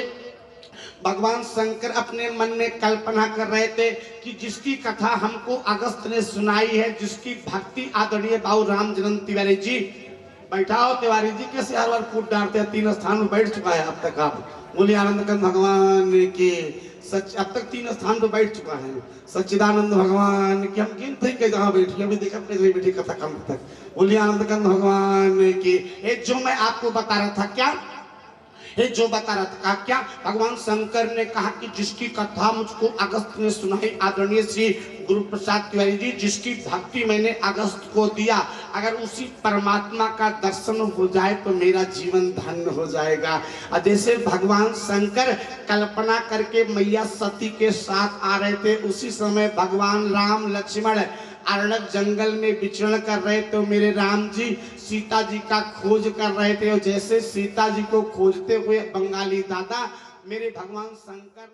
भगवान शंकर अपने मन में कल्पना कर रहे थे कि जिसकी कथा हमको अगस्त ने सुनाई है, जिसकी भक्ति आदरणीय बाबू रामजन्म तिवारी जी, बैठा हो तिवारी जी, कैसे हर बार फूट डालते हैं? 3 स्थान में बैठ चुका है अब तक। आप बोलिए आनंद कंद भगवान के सच, अब तक 3 स्थान पर बैठ चुका है। सच्चिदानंद भगवान की हम गिन थे कि जहाँ बैठी, अभी देखा कैसे बैठी कथा कम तक। बोलिए आनंद कंद भगवान की। ये जो मैं आपको बता रहा था क्या, ये जो बता रहा था क्या, भगवान शंकर ने कहा कि जिसकी कथा मुझको अगस्त ने सुनाई, आदरणीय श्री गुरु प्रसाद तिवारी जी, जिसकी भक्ति मैंने अगस्त को दिया, अगर उसी परमात्मा का दर्शन हो जाए तो मेरा जीवन धन्य हो जाएगा। और जैसे भगवान शंकर कल्पना करके मैया सती के साथ आ रहे थे, उसी समय भगवान राम लक्ष्मण अरण्य जंगल में विचरण कर रहे तो मेरे राम जी सीता जी का खोज कर रहे थे और जैसे सीता जी को खोजते हुए बंगाली दादा मेरे भगवान शंकर